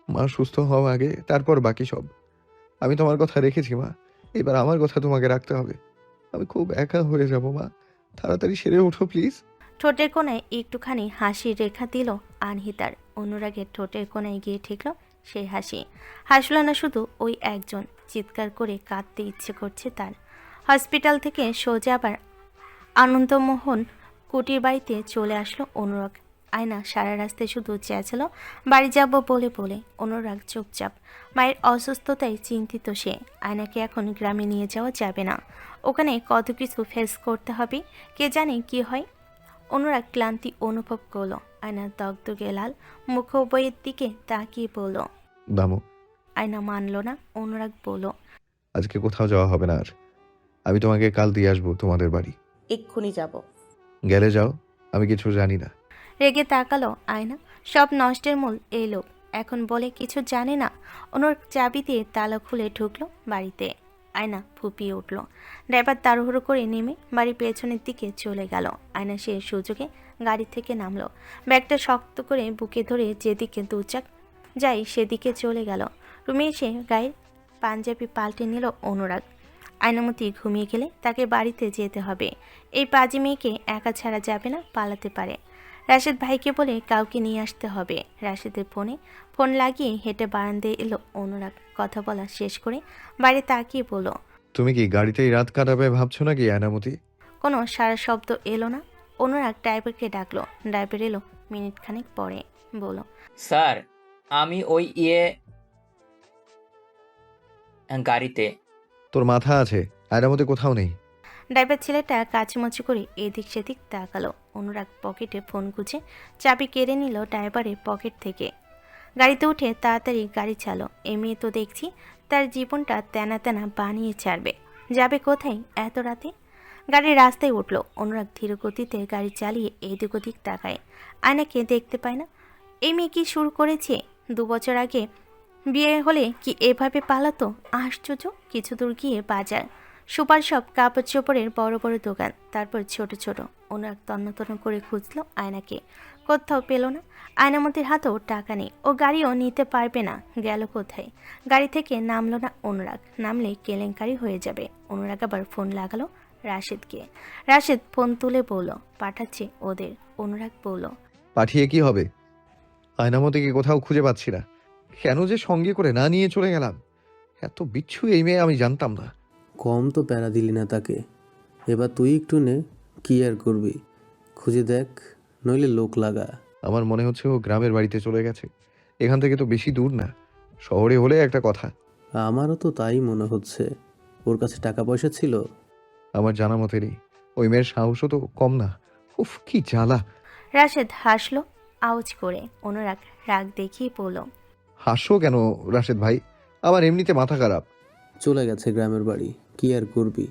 মা সুস্থ হও আগে, তারপর বাকি সব। আমি তোমার কথা রেখেছি মা, এবার আমার কথা তোমাকে রাখতে হবে। আমি খুব একা হয়ে যাব মা, তাড়াতাড়ি সেরে ওঠো প্লিজ। ঠোঁটের কোণায় একটুখানি হাসির রেখা দিল আনহিতার। অনুরাগের ঠোঁটের কোণায় গিয়ে ঠেকল সেই হাসি। হাসল না শুধু ওই একজন, চিৎকার করে কাঁদতে ইচ্ছে করছে তার। হসপিটাল থেকে সোজা আবার আনন্দমোহন কুটির বাড়িতে চলে আসলো অনুরাগ। আয়না সারা রাস্তায় শুধু চেয়েছিল বাড়ি যাব বলে বলে। অনুরাগ চুপচাপ। মায়ের অসুস্থতায় চিন্তিত সে। আয়নাকে এখন গ্রামে নিয়ে যাওয়া যাবে না, ওখানে কত কিছু ফেস করতে হবে, কে জানে কি হয়। অনুরাগ ক্লান্তি অনুভব করলো। আয়না দগদগে লাল মুখ বইয়ের দিকে তাকিয়ে বলল। দামু, আয়না মানল না। অনুরাগ বলল, আজকে কোথাও যাওয়া হবে না আর। আমি তোমাকে কাল দিয়ে আসবো তোমাদের বাড়ি। এক্ষুনি যাব। গেলে যাও, আমি কিছু জানি না। রেগে তাকালো আয়না। সব নষ্টের মূল এই লোক, এখন বলে কিছু জানে না। অনুর চাবি দিয়ে তালা খুলে ঢুকলো বাড়িতে। আয়না ফুপিয়ে উঠল। ড্রাইভার তাড়াহুড়ো করে নেমে বাড়ির পেছনের দিকে চলে গেল। আয়না সে সুযোগে গাড়ি থেকে নামলো। ব্যাগটা শক্ত করে বুকে ধরে যেদিকে দুচাক যাই সেদিকে চলে গেল। রুমে এসে গায়ের পাঞ্জাবি পাল্টে নিল অনুরাগ। আয়নামতি ঘুমিয়ে গেলে তাকে বাড়িতে যেতে হবে। এই পাজি মেয়েকে একা ছাড়া যাবে না, পালাতে পারে। রাশেদ ভাইকে বলে কাউকে নিয়ে আসতে হবে। রাশেদের ফোন লাগিয়ে হেঁটে বারান্দায় এলো অনুরাগ। কথা বলা শেষ করে বাইরে তাকিয়ে বলল, তুমি কি গাড়িতেই রাত কাটাবে ভাবছো নাকি আয়নামতি? কোনো সারা শব্দ এলো না। অনুরাগ ড্রাইভারকে ডাকলো। ড্রাইভার এলো মিনিট খানেক পরে। বলল, স্যার, আমি ওই গাড়িতে। তোর মাথা আছে? আয়নামতি কোথাও নেই। ড্রাইভার ছেলেটা কাচুমাচু করে এদিক সেদিক তাকালো। অনুরাগ পকেটে ফোন গুছে চাবি কেড়ে নিল ড্রাইভারের পকেট থেকে। গাড়িতে উঠে তাড়াতাড়ি গাড়ি চালো। এই মেয়ে তো দেখছি তার জীবনটা তেনা তেনা বানিয়ে ছাড়বে। যাবে কোথায় এত রাতে? গাড়ির রাস্তায় উঠল। অনুরাগ ধীর গতিতে গাড়ি চালিয়ে এদিক ওদিক তাকায়। আয়নাকে দেখতে পায় না। এই মেয়ে কি শুরু করেছে? 2 বছর আগে বিয়ে হলে কি এভাবে পালাতো? আশ্চর্য। কিছু দূর গিয়ে বাজার, সুপার সব কাপড় চোপড়ের বড় বড় দোকান, তারপর ছোট ছোট। অনুরাগ তন্ন করে খুঁজল আয়নাকে, কোথাও পেল না। আয়নামতির হাতেও টাকা নেই, ও গাড়িও নিতে পারবে না। গেল কোথায়? গাড়ি থেকে নামলো না অনুরাগ, নামলে কেলেঙ্কারি হয়ে যাবে। অনুরাগ আবার ফোন লাগালো রাশেদকে। রাশেদ ফোন তুলে বলল, পাঠাচ্ছে ওদের। অনুরাগ বলল, পাঠিয়ে কি হবে? আয়নামতিকে কোথাও খুঁজে পাচ্ছি না। কেন যে সঙ্গে করে না নিয়ে চলে গেলাম? এত বিচ্ছু এই মেয়ে আমি জানতাম না। কম তো প্যারা দিলি না তাকে, এবার তুই একটু নে। কি আর করবি, খুঁজে দেখ, নইলে লোক লাগা। আমার মনে হচ্ছে ও গ্রামের বাড়িতে চলে গেছে। এখান থেকে তো বেশি দূর না, শহরে হলে একটা কথা। আমারও তো তাই মনে হচ্ছে। ওর কাছে টাকা পয়সা ছিল? আমার জানা মতে নেই। ওই মেয়ের সাহসও তো কম না। উফ, কি জ্বালা। রাশেদ হাসলো আউজ করে। অনুরাগ রাগ দেখিয়ে বলল, হাসো কেন রাশেদ ভাই? আমার এমনিতে মাথা খারাপ। চলে গেছে গ্রামের বাড়ি, কি আর করবি,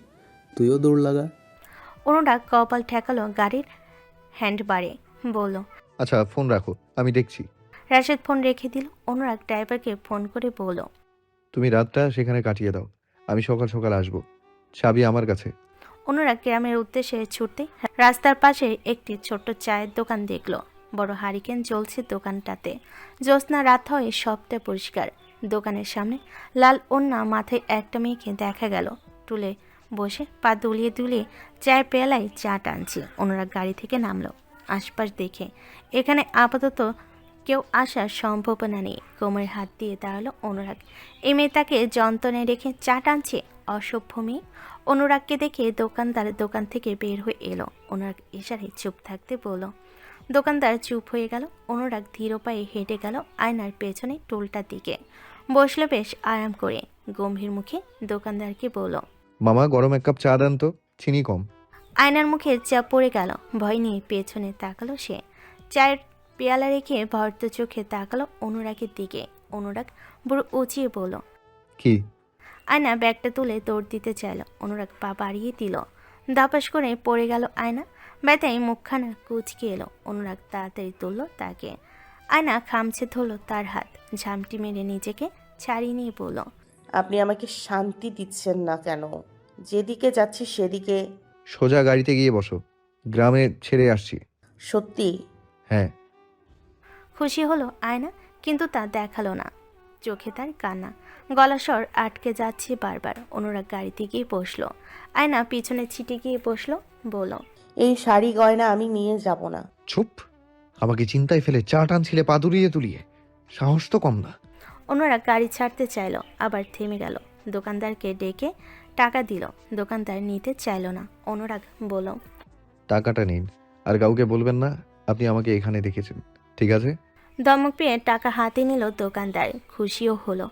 তুইও দৌড় লাগা। অনুরাগ কপাল ঠেকালো গাড়ির হ্যান্ডবারে। বলল, আচ্ছা ফোন রাখো, আমি দেখছি। রাশেদ ফোন রেখে দিল। অনুরাগ ড্রাইভারকে ফোন করে বলল, তুমি রাতটা সেখানে কাটিয়ে দাও, আমি সকাল সকাল আসবো। চাবি আমার কাছে। অনুরাগ গ্রামের উদ্দেশ্যে ছুটতে রাস্তার পাশে একটি ছোট্ট চায়ের দোকান দেখল। বড় হারিকেন জ্বলছে দোকানটাতে। জ্যোৎস্না রাত হয়, সবটা পরিষ্কার। দোকানের সামনে লাল ওড়না মাথায় একটা মেয়েকে দেখা গেল। টুলে বসে পা দুলিয়ে দুলিয়ে চায়ের পেয়ালায় চা টানছে। অনুরাগ গাড়ি থেকে নামলো। আশপাশ দেখে এখানে আপাতত কেউ আসার সম্ভাবনা নেই। কোমরে হাত দিয়ে দাঁড়ালো অনুরাগ। এই মেয়ে তাকে যন্ত্রণায় রেখে চা টানছে, অসভ্য মেয়ে। অনুরাগকে দেখে দোকানদার দোকান থেকে বের হয়ে এলো। অনুরাগ ইশারায় চুপ থাকতে বলল। দোকানদার চুপ হয়ে গেল। অনুরাগ ধীর পায়ে হেঁটে গেল আয়নার পেছনে টুলটার দিকে। বসলো বেশ আরাম করে। গম্ভীর মুখে দোকানদারকে বলল, মামা গরম এক কাপ চা দেন তো, চিনি কম। আয়নার মুখে চাপ পড়ে গেল। ভয় নিয়ে পেছনে তাকালো সে। চায়ের পেয়ালা রেখে ভর্ত চোখে তাকালো অনুরাগের দিকে। অনুরাগ বুড়ো উঁচিয়ে বলল, কি? আয়না ব্যাগটা তুলে দৌড় দিতে চাইল। অনুরাগ পা বাড়িয়ে দিল। দাপাস করে পড়ে গেল আয়না। ব্যথায় মুখখানা কুচকে এলো। অনুরাগ তাড়াতাড়ি তুলল তাকে। আয়না খামছে ধরল তার হাত। ঝামটি মেরে নিজেকে ছাড়িয়ে নিয়ে বলল, আপনি আমাকে শান্তি দিচ্ছেন না কেন? যেদিকে যাচ্ছি সেদিকে। সোজা গাড়িতে গিয়ে বসো, গ্রামে ছেড়ে আসছি। সত্যি? হ্যাঁ। খুশি হলো আয়না, কিন্তু তা দেখালো না। চোখে তার কান্না, গলার স্বর আটকে যাচ্ছে বারবার। অনুরাগ গাড়িতে গিয়ে বসলো। আয়না পিছনে ছিটে গিয়ে বসলো, বলল, এই শাড়ি গয়না আমি নিয়ে যাব না। চুপ! আমাকে চিন্তায় ফেলে চা টানছিলে পা দুলিয়ে তুলিয়ে, সাহস তো কম না। অনুরাগ গাড়ি ছাড়তে চাইলো, আবার থেমে গেল। দোকানদারকে ডেকে টাকা দিল, দোকানদার নিতে চাইলো না। অনুরাগ বলল, টাকাটা নিন, আর কাউকে বলবেন না আপনি আমাকে এখানে দেখেছেন, ঠিক আছে? ধমক পেয়ে টাকা হাতে নিল দোকানদার, খুশিও হলো।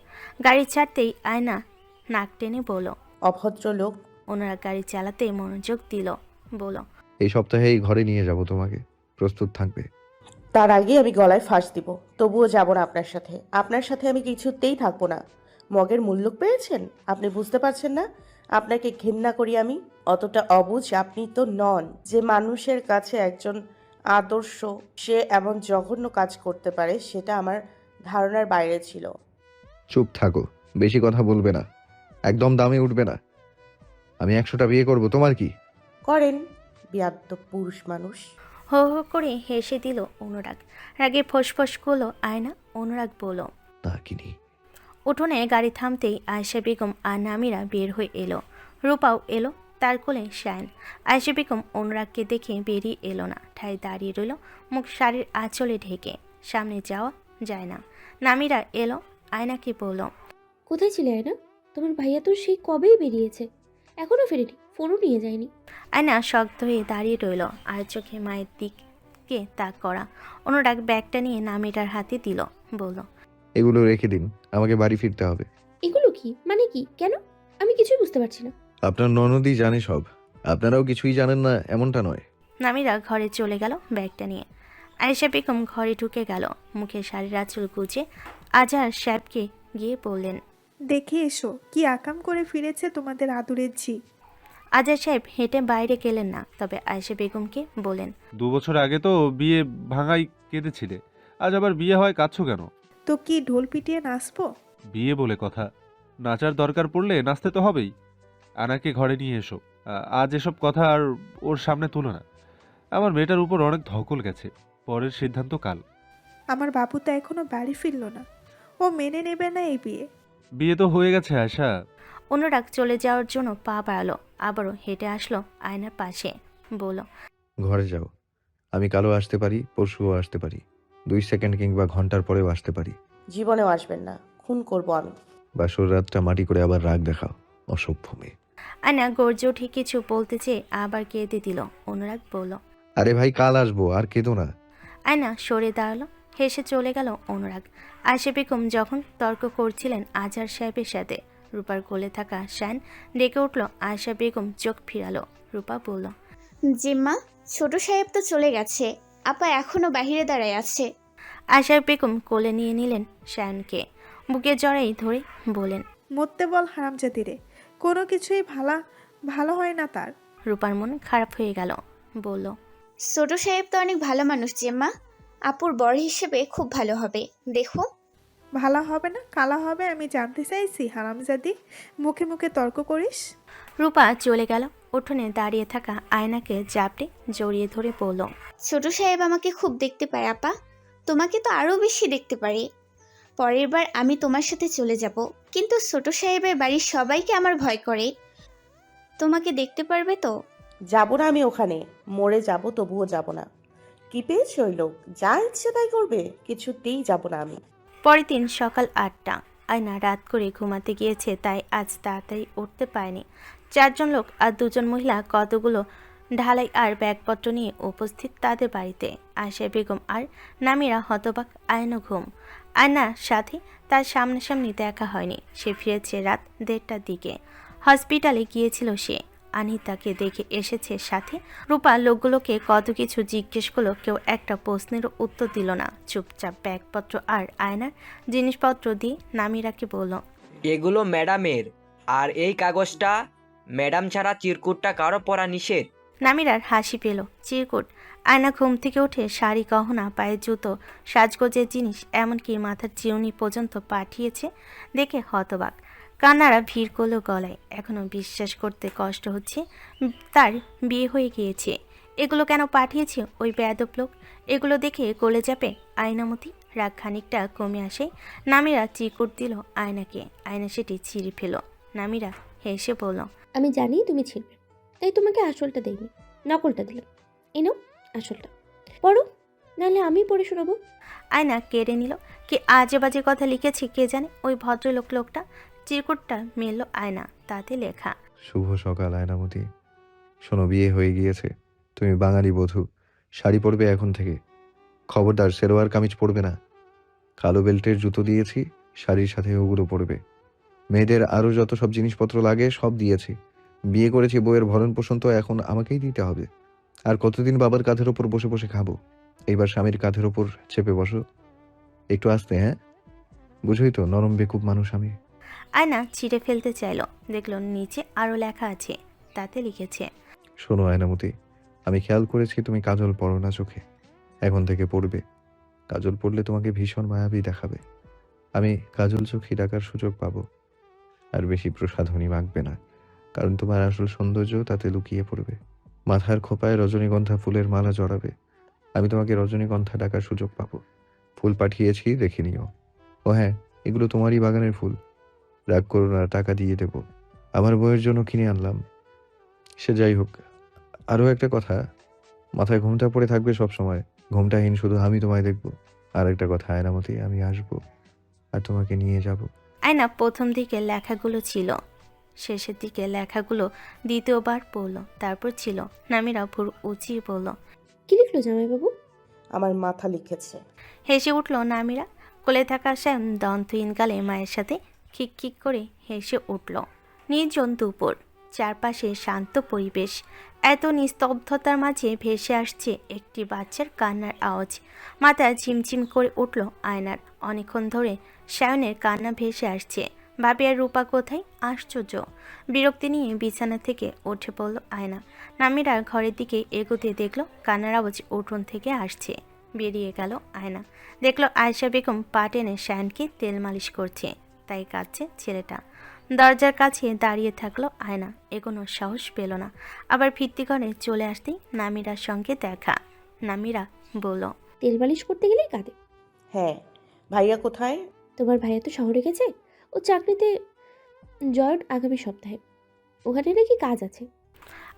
গাড়ি ছাড়তেই আয়না নাক টেনে বলল। অভদ্র লোক। অনুরাগ গাড়ি চালাতে মনোযোগ দিল, বলল, এই সপ্তাহেই ঘরে নিয়ে যাব তোমাকে, প্রস্তুত থাকবে। তার আগে আমি গলায় ফাঁস দিব, তবুও যাব না আপনার সাথে। আপনার সাথে আমি কিছুতেই থাকবো না। মগের মূল্য পেয়েছেন? আপনি বুঝতে পারছেন না? আপনাকে ঘৃণা করি আমি। অতটা অবুঝ আপনি তো নন যে মানুষের কাছে একজন আদর্শ সে এমন জঘন্য কাজ করতে পারে, সেটা আমার ধারণার বাইরে ছিল। চুপ থাকো, বেশি কথা বলবে না, একদম দামে উঠবে না। আমি 100টা বিয়ে করব, তোমার কি? করেন, বিয়াদ্দপ পুরুষ মানুষ। হো হো করে হেসে দিল অনুরাগ। রাগে ফোঁস করলো আয়না। অনুরাগ বলল, না কিনি। উঠোনে গাড়ি থামতেই আয়েশা বেগম আর নামিরা বের হয়ে এলো। রূপাও এলো, তার কোলে শায়ন। আয়েশা বেগম অনুরাগকে দেখে বেরিয়ে এলো না, ঠায় দাঁড়িয়ে রইল, মুখ শাড়ির আঁচলে ঢেকে। সামনে যাওয়া যায় না। নামিরা এলো, আয়নাকে বলল, কোথায় ছিলে আয়না? তোমার ভাইয়া তো সেই কবেই বেরিয়েছে, এখনো ফেরেনি, ফোনও নিয়ে যায়নি। আয়না শক্ত হয়ে দাঁড়িয়ে রইল, আর চোখে মায়ের দিকে তাক করা। অনুরাগ ব্যাগটা নিয়ে নামিরার হাতে দিল, বলল, এগুলো রেখে দিন, আমাকে বাড়ি ফিরতে হবে। এগুলো কি মানে কি? কেন? আমি কিছুই বুঝতে পারছি না। আপনার ননদই জানে সব, আপনারাও কিছুই জানেন না এমনটা নয়। নামিরা ঘরে চলে গেল ব্যাগটা নিয়ে। আয়েশা বেগম ঘরে ঢুকে গেল, মুখে শাড়ির আঁচল গুজে আজহার সাহেবকে গিয়ে বললেন, দেখে এসো কি আকাম করে ফিরেছে তোমাদের আদুরের ঝি। আজহার সাহেব হেঁটে বাইরে গেলেন না, তবে আয়েশা বেগমকে বলেন, 2 বছর আগে তো বিয়ে ভাঙাই কেঁদেছিলে, আজ আবার বিয়ে হয় কাঁদছো কেন? তো কি ঢোল পিটিয়ে নাচবো? বিয়ে বলে কথা, নাচার দরকার পড়লে নাচতে তো হবেই। আনাকে ঘরে নিয়ে এসো। আজ এসব কথা আর ওর সামনে তুলো না। আমার মেয়েটার উপর অনেক ধকল গেছে, পরের সিদ্ধান্ত কাল। আমার বাবু তো এখনো বাড়ি ফিরল না, ও মেনে নেবে না এই বিয়ে। বিয়ে তো হয়ে গেছে আয়শা। অনুরাগ চলে যাওয়ার জন্য পা বাড়ালো, আবারও হেঁটে আসলো আয়নার পাশে, বলল, ঘরে যাও, আমি কালও আসতে পারি, পরশুও আসতে পারি, 2 সেকেন্ড কিংবা ঘন্টার পরেও আসতে পারি। জীবনেও আসবেন না, খুন করব আমি। বাসর রাতটা মাটি করে আবার রাগ দেখাও, অসভ্য মেয়ে। আয়না গর্জে উঠে কিছু বলতে চেয়ে আবার কেঁদে দিল। অনুরাগ বলল, আরে ভাই কাল আসবো, আর কেঁদো না। আয়না সরে দাঁড়ালো, হেসে চলে গেল অনুরাগ। আয়েশা বেগম যখন তর্ক করছিলেন আজহার সাহেবের সাথে, রূপার কোলে থাকা শায়ন ডেকে উঠল। আয়েশা বেগম চোখ ফিরালো। রূপা বলল, জিম্মা, ছোট সাহেব তো চলে গেছে, আপা এখনো বাহিরে দাঁড়ায় আছে। আয়েশা বেগম কোলে নিয়ে নিলেন শায়নকে, বুকে জড়াই ধরে বলেন, মরতে বল হারামজাদিরে, কোনো কিছুই ভালো হয় না তার। রূপার মন খারাপ হয়ে গেল, বলল, ছোট সাহেব তো অনেক ভালো মানুষ জিম্মা, আপুর বড় হিসেবে খুব ভালো হবে, দেখো। ভালো হবে না কালা হবে আমি জানতে চাইছি হারামজাদি, মুখে মুখে তর্ক করিস। রূপা চলে গেল। উঠোনে দাঁড়িয়ে থাকা আয়নাকে জাপটে জড়িয়ে ধরে বলল, ছোট সাহেব আমাকে খুব দেখতে পারে আপা, তোমাকে তো আরো বেশি দেখতে পারে। পরের বার আমি তোমার সাথে চলে যাব, কিন্তু ছোট সাহেবের বাড়ির সবাইকে আমার ভয় করে। তোমাকে দেখতে পারবে তো? যাব না আমি ওখানে, মরে যাব তবুও যাব না। কি পেয়েছে ওই লোক, যা ইচ্ছে তাই করবে, কিছুতেই যাব না আমি। পরের দিন সকাল 8টা। আয়না রাত করে ঘুমাতে গিয়েছে, তাই আজ তাড়াতাড়ি উঠতে পারেনি। 4 জন লোক আর 2 জন মহিলা কতগুলো ঢালাই আর ব্যাগপত্র নিয়ে উপস্থিত তাদের বাড়িতে। আয়েশা বেগম আর নামিরা হতবাক, আয়না ঘুম। আয়নার সাথে তার সামনাসামনি দেখা হয়নি, সে ফিরেছে রাত 1:30টার দিকে। হসপিটালে গিয়েছিল সে। আনিতাকে দেখে এসেছে সাথে। রূপা লোকগুলোকে কত কিছু জিজ্ঞেস করলো, কেউ একটা প্রশ্নেরও উত্তর দিল না। চুপচাপ ব্যাগপত্র আর আয়নার জিনিসপত্র দিয়ে নামিরাকে বলল, এগুলো ম্যাডামের, আর এই কাগজটা ম্যাডাম ছাড়া চিরকুটটা কারো পড়া নিষেধ। নামিরার হাসি পেল। চিরকুট? আয়না ঘুম থেকে উঠে শাড়ি, গহনা, পায়ের জুতো, সাজগোজের জিনিস, এমনকি মাথার চিরুনি পর্যন্ত পাঠিয়েছে দেখে হতবাক। কান্নারা ভিড় করলো গলায়। এখনো বিশ্বাস করতে কষ্ট হচ্ছে তার বিয়ে হয়ে গিয়েছে। এগুলো কেন পাঠিয়েছে ওই বেয়াদব লোক? এগুলো দেখে গলে যাবে আয়নামতি। রাগ খানিকটা কমে আসে নামিরা চিকুট দিল আয়নাকে। আয়না সেটি ছিঁড়ে ফেল। নামিরা হেসে বলল, আমি জানি তুমি ছিড়বে, তাই তোমাকে আসলটা দেইনি, নকলটা দিলাম। এনো আসলটা, পড়ো, নাহলে আমি পড়ে শোনাবো। আয়না কেড়ে নিল। কে আজে বাজে কথা লিখেছে কে জানে ওই ভদ্রলোকটা। চিরকুটটা মেলল আয়না, তাতে লেখা, শুভ সকাল আয়নামতি। শোনো, বিয়ে হয়ে গিয়েছে। তুমি বাঙালি বধূ। শাড়ি পরবে এখন থেকে। খবরদার সেলোয়ার কামিজ পরবে না। কালো বেল্টের জুতো দিয়েছি, শাড়ির সাথে ওগুলো পরবে। মেয়েদের আরও যত সব জিনিসপত্র লাগে সব দিয়েছি। বিয়ে করেছি, বইয়ের ভরণ পোষণ তো এখন আমাকেই দিতে হবে। আর কতদিন বাবার কাঁধের ওপর বসে বসে খাবো? এইবার স্বামীর কাঁধের ওপর চেপে বসো। একটু আসতে, হ্যাঁ? বুঝোই তো, নরম বেকুব মানুষ আমি। আয়না ছিঁড়ে ফেলতে চাইল, দেখল নিচে আরও লেখা আছে। তাতে লিখেছে, শোনো আয়নামতি, আমি খেয়াল করেছি তুমি কাজল পরো না চোখে। এখন থেকে পড়বে। কাজল পরলে তোমাকে ভীষণ মায়াবী দেখাবে। আমি কাজল চোখে ডাকার সুযোগ পাবো। আর বেশি প্রসাধনী মাখবে না, কারণ তোমার আসল সৌন্দর্য তাতে লুকিয়ে পড়বে। মাথার খোপায় রজনীগন্ধা ফুলের মালা জড়াবে। আমি তোমাকে রজনীগন্ধা ডাকার সুযোগ পাবো। ফুল পাঠিয়েছি, দেখে নিও। ও হ্যাঁ, এগুলো তোমারই বাগানের ফুল। রাগ করো না, টাকা দিয়ে দেব। আমার বউয়ের জন্য কিনে আনলাম। সে যাই হোক, আরও একটা কথা, মাথায় ঘোমটা পড়ে থাকবে সব সময়। ঘোমটাহীন শুধু আমি তোমায় দেখব। আর একটা কথা আয়নামতি, আমি আসবো আর তোমাকে নিয়ে যাব। আয়না প্রথম দিকে লেখাগুলো ছিল, শেষের দিকে লেখাগুলো দ্বিতীয়বার পড়ল। তারপর ছিল নামিরা ভুর উঁচিয়ে বলল, কি লিখলো জামাইবাবু? আমার মাথা লিখেছে। হেসে উঠল নামিরা। কোলে থাকা শ্যাম দন্তহীন গালে মায়ের সাথে খিক খিক করে হেসে উঠল। নির্জন দুপুর, চারপাশে শান্ত পরিবেশ। এত নিস্তব্ধতার মাঝে ভেসে আসছে একটি বাচ্চার কান্নার আওয়াজ। মাথা ঝিমঝিম করে উঠল আয়নার। অনেকক্ষণ ধরে শায়নের কান্না ভেসে আসছে। ভাবি আর রূপা কোথায়? আশ্চর্য। বিরক্তি নিয়ে বিছানা থেকে উঠে পড়ল আয়না। নামিরা ঘরের দিকে এগোতে দেখল কান্নার আওয়াজ উঠোন থেকে আসছে। বেরিয়ে গেল আয়না। দেখল আয়েশা বেগম পা টেনে শায়নকে তেল মালিশ করছে, তাই কাঁদছে ছেলেটা। দরজার কাছে দাঁড়িয়ে থাকলো আয়না, এগোনোর সাহস পেল না। আবার ভিত্তিঘরে চলে আসতেই নামিরার সঙ্গে দেখা। নামিরা বলল, তেল মালিশ করতে গেলেই কাঁদে? হ্যাঁ, ভাইয়া কোথায়? তোমার ভাইয়া তো শহরে গেছে, ও চাকরিতে জয়েন আগামী সপ্তাহে, ওখানে নাকি কাজ আছে।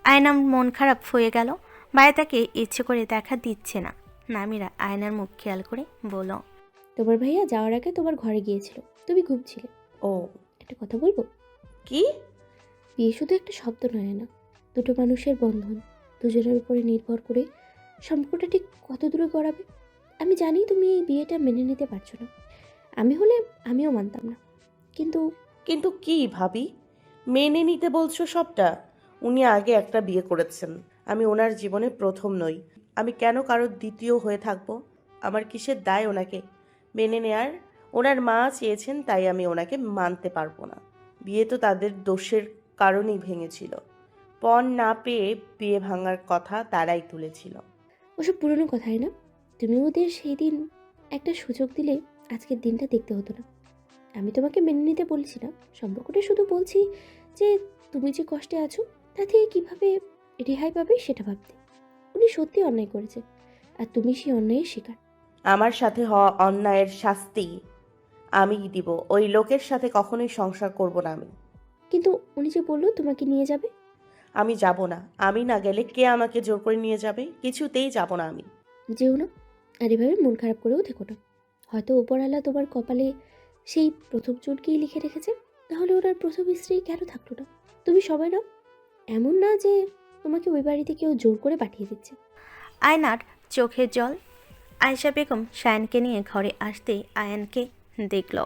আয়নার মন খারাপ হয়ে গেল। ভাইয়া তাকে ইচ্ছে করে দেখা দিচ্ছে না। নামিরা আয়নার মুখ খেয়াল করে বলল, তোমার ভাইয়া যাওয়ার আগে তোমার ঘরে গিয়েছিল, তুমি ঘুমছিলে। ও, একটা কথা বলবো? কি? বিয়ে শুধু একটা শব্দ নয় না, দুটো মানুষের বন্ধন। দুজনের উপরে নির্ভর করে সম্পর্কটা ঠিক কত দূরে গড়াবে। আমি জানি তুমি এই বিয়েটা মেনে নিতে পারছো না, আমি হলে আমিও মানতাম না, কিন্তু কিন্তু কি ভাবি? মেনে নিতে বলছো সবটা? উনি আগে একটা বিয়ে করেছেন। আমি ওনার জীবনে প্রথম নই। আমি কেন কারোর দ্বিতীয় হয়ে থাকবো? আমার কিসের দায় ওনাকে মেনে নেয়ার? ওনার মা চেয়েছেন, তাই আমি ওনাকে মানতে পারবো না। বিয়ে তো তাদের দোষের কারণেই ভেঙেছিল। পণ না পেয়ে বিয়ে ভাঙার কথা তারাই তুলেছিল। ওসব পুরনো কথাই না। তুমি ওদের সেই দিন একটা সুযোগ দিলে আজকের দিনটা দেখতে হতো না। আমি তোমাকে মেনে নিতে বলছি না, সম্পর্কটা শুধু বলছি যে তুমি যে কষ্টে আছো তা থেকে কীভাবে রেহাই পাবে সেটা ভাবতে। উনি সত্যি অন্যায় করেছে, আর তুমি সেই অন্যায়ের শিকার। আমার সাথে হওয়া অন্যায়ের শাস্তি আমিই দিব। ওই লোকের সাথে কখনোই সংসার করব না আমি। কিন্তু উনি যে বললো তোমাকে নিয়ে যাবে। আমি যাব না। আমি না গেলে কে আমাকে জোর করে নিয়ে যাবে? কিছুতেই যাব না আমি। যেও না, আর এভাবে মন খারাপ করেও থেকো না। হয়তো ওপরওয়ালা তোমার কপালে সেই প্রথম চোটকেই লিখে রেখেছে, তাহলে ওনার প্রথম স্ত্রী কেন থাকলো না? তুমি সবাই নাও, এমন না যে তোমাকে ওই বাড়িতে কেউ জোর করে পাঠিয়ে দিচ্ছে। আয়নার চোখের জল। আয়েশা বেগম শায়নকে নিয়ে ঘরে আসতেই আয়ানকে দেখল।